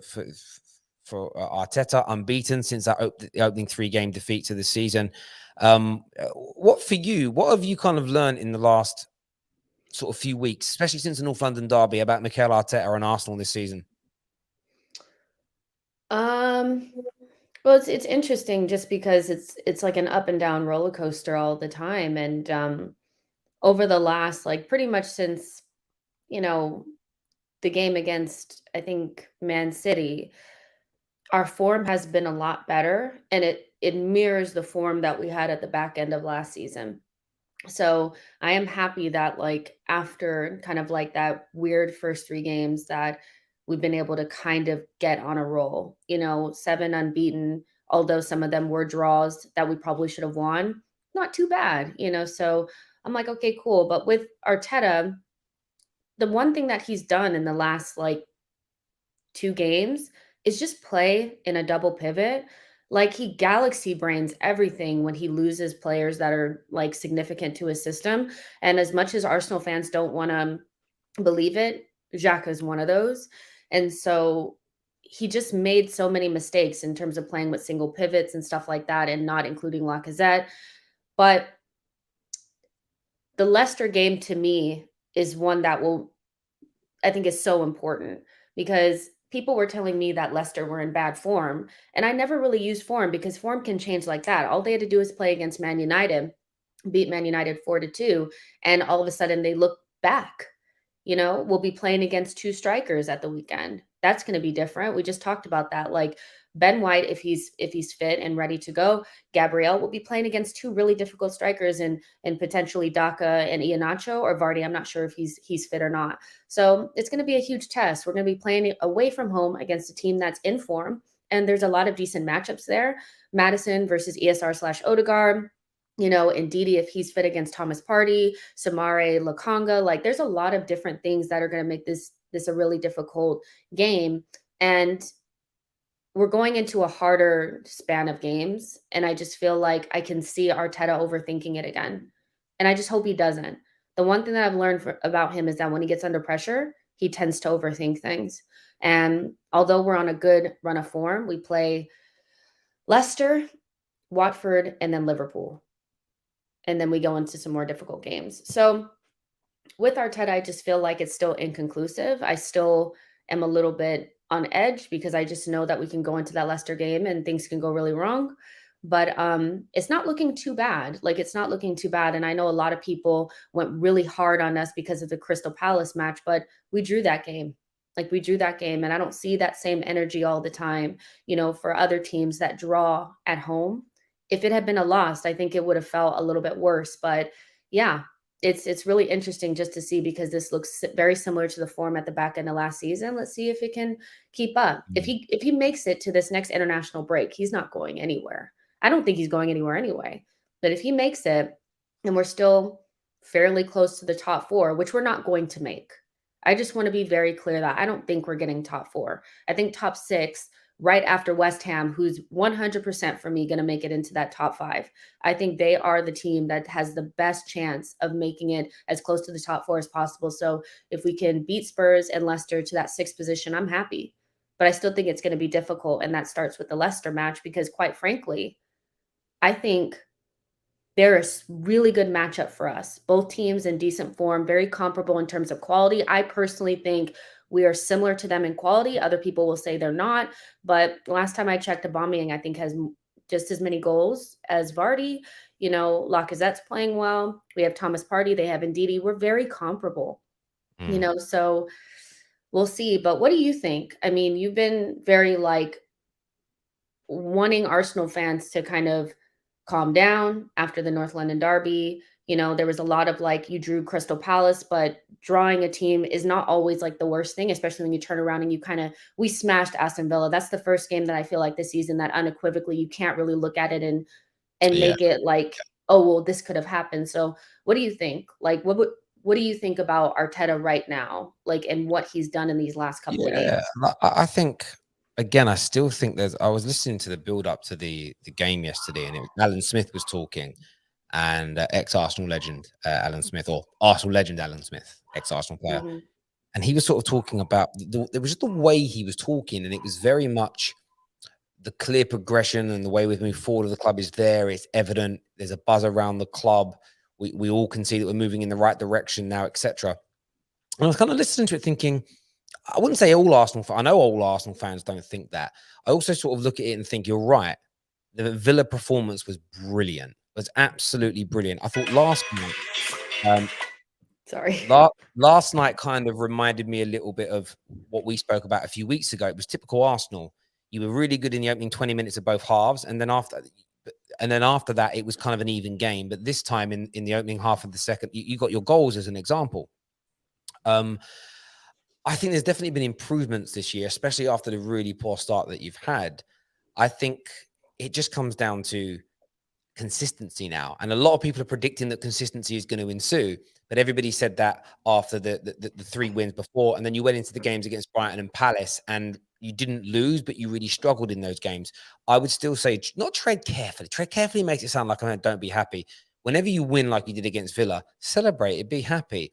Arteta, unbeaten since the opening 3-game defeat to the season. What have you kind of learned in the last sort of few weeks, especially since the North London derby, about Mikel Arteta and Arsenal this season? Um, well, it's interesting just because it's like an up and down roller coaster all the time, and over the last, like, pretty much since you know the game against, I think, Man City, our form has been a lot better, and it mirrors the form that we had at the back end of last season. So I am happy that like after kind of like that weird first 3 games that we've been able to kind of get on a roll, 7 unbeaten, although some of them were draws that we probably should have won. Not too bad. So I'm like, okay, cool. But with Arteta, the one thing that he's done in the last like 2 games is just play in a double pivot. Like he galaxy brains everything when he loses players that are like significant to his system. And as much as Arsenal fans don't want to believe it, Xhaka is one of those. And so he just made so many mistakes in terms of playing with single pivots and stuff like that, and not including Lacazette. But the Leicester game to me is one that I think is so important because people were telling me that Leicester were in bad form, and I never really used form because form can change like that. All they had to do is play against Man United, beat Man United 4-2, and all of a sudden they look back. We'll be playing against 2 strikers at the weekend. That's going to be different. We just talked about that. Like Ben White, if he's fit and ready to go, Gabriel will be playing against 2 really difficult strikers, and potentially Daka and Iheanacho or Vardy. I'm not sure if he's fit or not. So it's going to be a huge test. We're going to be playing away from home against a team that's in form, and there's a lot of decent matchups there. Madison versus ESR/Odegaard. And Didi, if he's fit against Thomas Partey, Samare, Lakanga, like there's a lot of different things that are going to make this a really difficult game. And we're going into a harder span of games. And I just feel like I can see Arteta overthinking it again. And I just hope he doesn't. The one thing that I've learned about him is that when he gets under pressure, he tends to overthink things. And although we're on a good run of form, we play Leicester, Watford, and then Liverpool. And then we go into some more difficult games. So with Arteta, I just feel like it's still inconclusive. I still am a little bit on edge because I just know that we can go into that Leicester game and things can go really wrong. But it's not looking too bad. Like it's not looking too bad. And I know a lot of people went really hard on us because of the Crystal Palace match, but we drew that game. Like we drew that game, and I don't see that same energy all the time, for other teams that draw at home. If it had been a loss, I think it would have felt a little bit worse. But yeah, it's really interesting just to see because this looks very similar to the form at the back end of last season. Let's see if it can keep up. If he makes it to this next international break, he's not going anywhere. I don't think he's going anywhere anyway. But if he makes it, and we're still fairly close to the top 4, which we're not going to make. I just want to be very clear that I don't think we're getting top 4. I think top 6 right after West Ham, who's 100% for me going to make it into that top 5. I think they are the team that has the best chance of making it as close to the top 4 as possible. So if we can beat Spurs and Leicester to that 6th position, I'm happy. But I still think it's going to be difficult, and that starts with the Leicester match because, quite frankly, I think they're a really good matchup for us. Both teams in decent form, very comparable in terms of quality. I personally think we are similar to them in quality. Other people will say they're not. But last time I checked, Aubameyang, I think, has just as many goals as Vardy. Lacazette's playing well. We have Thomas Partey. They have Ndidi. We're very comparable. So we'll see. But what do you think? I mean, you've been very wanting Arsenal fans to kind of calm down after the North London derby. There was a lot of you drew Crystal Palace, but drawing a team is not always the worst thing, especially when you turn around and we smashed Aston Villa. That's the first game that I feel like this season that unequivocally you can't really look at it and make it oh, well, this could have happened. So what do you think? What do you think about Arteta right now? And what he's done in these last couple of games? I think again, I still think I was listening to the build up to the game yesterday, and Alan Smith was talking, and ex-Arsenal legend Alan Smith, or Arsenal legend Alan Smith, ex-Arsenal player. Mm-hmm. And he was sort of talking about there was just the way he was talking, and it was very much the clear progression and the way we've moved forward of the club is there. It's evident. There's a buzz around the club. We all can see that we're moving in the right direction now, etc. And I was kind of listening to it thinking, I wouldn't say all Arsenal fans. I know all Arsenal fans don't think that. I also sort of look at it and think, you're right. The Villa performance was brilliant. It was absolutely brilliant. I thought last night, sorry, last night kind of reminded me a little bit of what we spoke about a few weeks ago. It was typical Arsenal. You were really good in the opening 20 minutes of both halves, and then after, And then after that, it was kind of an even game. But this time in the opening half of the second, you got your goals as an example. I think there's definitely been improvements this year, especially after the really poor start that you've had. I think it just comes down to consistency now. And a lot of people are predicting that consistency is going to ensue. But everybody said that after the 3 wins before. And then you went into the games against Brighton and Palace and you didn't lose, but you really struggled in those games. I would still say not tread carefully. Tread carefully makes it sound like, I mean, don't be happy. Whenever you win like you did against Villa, celebrate it, be happy.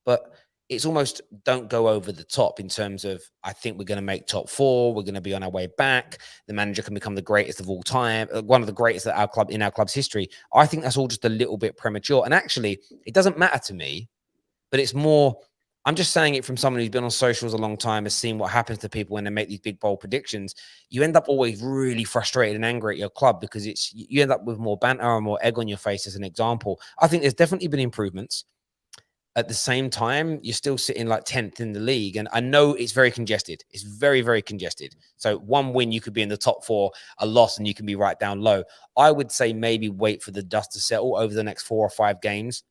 But it's almost don't go over the top in terms of, I think we're going to make top 4. We're going to be on our way back. The manager can become the greatest of all time, one of the greatest at our club in our club's history. I think that's all just a little bit premature. And actually, it doesn't matter to me, but it's more, I'm just saying it from someone who's been on socials a long time, has seen what happens to people when they make these big, bold predictions. You end up always really frustrated and angry at your club because you end up with more banter or more egg on your face, as an example. I think there's definitely been improvements. At the same time, you're still sitting like 10th in the league. And I know it's very congested. It's very, very congested. So 1 win, you could be in the top 4, a loss, and you can be right down low. I would say maybe wait for the dust to settle over the next 4 or 5 games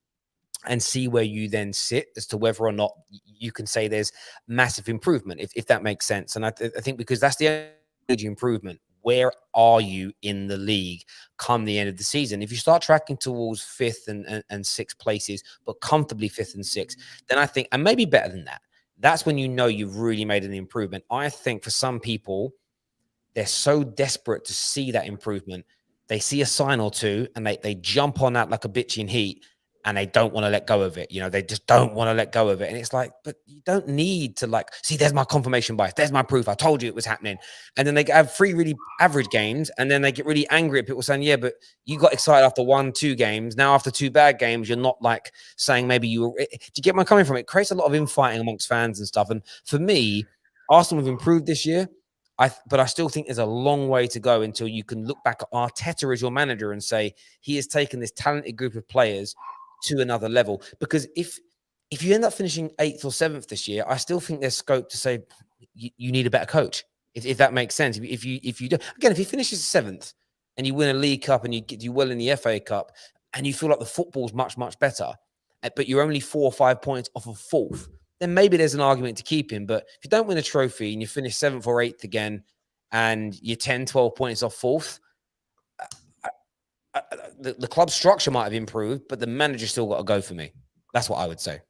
and see where you then sit as to whether or not you can say there's massive improvement, if that makes sense. And I think because that's the only improvement. Where are you in the league come the end of the season? If you start tracking towards 5th and 6th places, but comfortably 5th and 6th, then I think, and maybe better than that, that's when you know you've really made an improvement. I think for some people, they're so desperate to see that improvement. They see a sign or two and they jump on that like a bitch in heat, and they don't want to let go of it. You know, they just don't want to let go of it. And it's like, but you don't need to, like, see, there's my confirmation bias. There's my proof. I told you it was happening. And then they have 3 really average games. And then they get really angry at people saying, yeah, but you got excited after 1, 2 games. Now, after 2 bad games, you're not like saying maybe you were. Do you get where I'm coming from? It creates a lot of infighting amongst fans and stuff. And for me, Arsenal have improved this year. But I still think there's a long way to go until you can look back at Arteta as your manager and say he has taken this talented group of players to another level. Because if you end up finishing 8th or 7th this year, I still think there's scope to say you need a better coach, if that makes sense. If you do, again, if he finishes 7th and you win a League Cup and you do well in the FA Cup and you feel like the football's much, much better, but you're only 4 or 5 points off of 4th, then maybe there's an argument to keep him. But if you don't win a trophy and you finish 7th or 8th again and you're 10, 12 points off 4th, the club structure might have improved, but the manager still got to go for me. That's what I would say.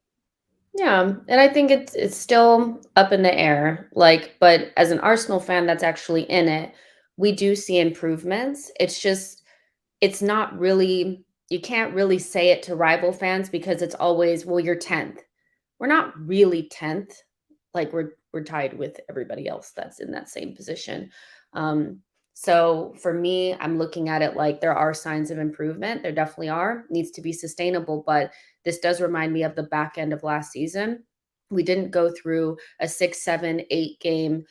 Yeah, and I think it's still up in the air. Like, but as an Arsenal fan that's actually in it, we do see improvements. It's just it's not really, you can't really say it to rival fans because it's always, well, you're 10th. We're not really 10th. Like we're tied with everybody else that's in that same position. So for me, I'm looking at it like there are signs of improvement. There definitely are. Needs to be sustainable, but this does remind me of the back end of last season. We didn't go through a 6, 7, 8 game,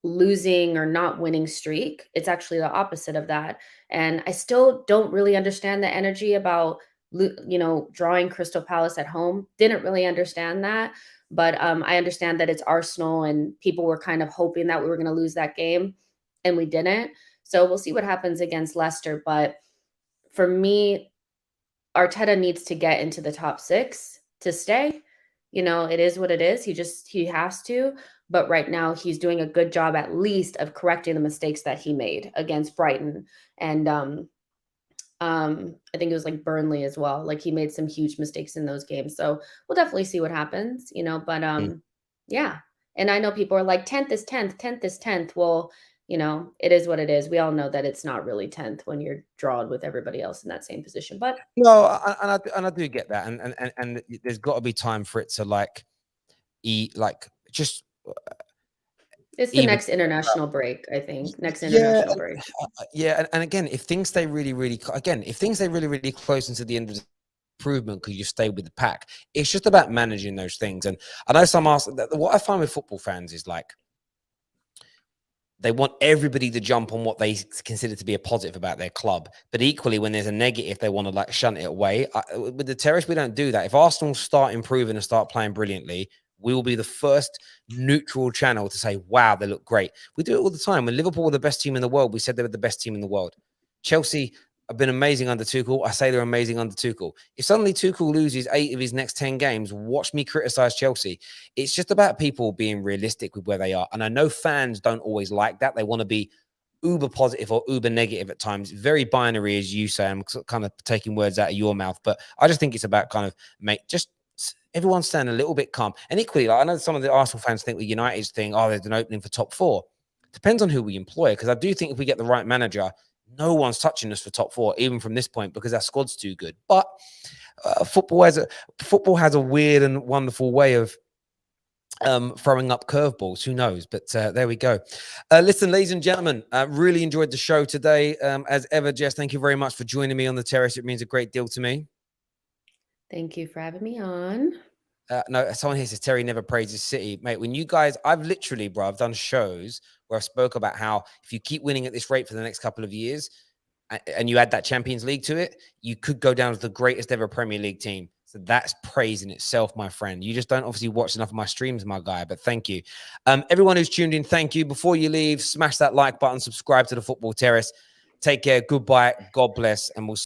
losing or not winning streak. It's actually the opposite of that. And I still don't really understand the energy about drawing Crystal Palace at home. Didn't really understand that. But I understand that it's Arsenal and people were kind of hoping that we were going to lose that game and we didn't. So we'll see what happens against Leicester. But for me, Arteta needs to get into the top 6 to stay. It is what it is. He has to. But right now he's doing a good job at least of correcting the mistakes that he made against Brighton. And I think it was like Burnley as well. Like he made some huge mistakes in those games. So we'll definitely see what happens, but yeah. And I know people are like 10th is 10th, 10th is 10th. Well, it is what it is. We all know that it's not really 10th when you're drawn with everybody else in that same position. But no, and I do get that. And there's got to be time for it to just it's the next international break, I think. Next international break. Yeah. And again, if things stay really, really close into the end of the improvement because you stay with the pack, it's just about managing those things. And I know some ask, what I find with football fans is like, they want everybody to jump on what they consider to be a positive about their club. But equally, when there's a negative, they want to shunt it away. With the Terrace, we don't do that. If Arsenal start improving and start playing brilliantly, we will be the first neutral channel to say, wow, they look great. We do it all the time. When Liverpool were the best team in the world, we said they were the best team in the world. Chelsea have been amazing under Tuchel. I say they're amazing under Tuchel. If suddenly Tuchel loses 8 of his next 10 games, watch me criticize Chelsea. It's just about people being realistic with where they are. And I know fans don't always like that. They want to be uber positive or uber negative at times. Very binary, as you say. I'm kind of taking words out of your mouth, but I just think it's about kind of just everyone stand a little bit calm. And equally, like I know some of the Arsenal fans think with United's thing, oh, there's an opening for top 4. Depends on who we employ, because I do think if we get the right manager, no one's touching us for top 4, even from this point, because our squad's too good. But football has a weird and wonderful way of throwing up curveballs. Who knows? But there we go. Listen, ladies and gentlemen, really enjoyed the show today. As ever, Jess, thank you very much for joining me on the terrace. It means a great deal to me. Thank you for having me on. No, someone here says Terry never praises City. Mate, when you guys, I've literally, bro, I've done shows where I spoke about how if you keep winning at this rate for the next couple of years and you add that Champions League to it, you could go down as the greatest ever Premier League team. So that's praise in itself, my friend. You just don't obviously watch enough of my streams, my guy, but thank you. Everyone who's tuned in, thank you. Before you leave, smash that like button, subscribe to the Football Terrace. Take care. Goodbye. God bless. And we'll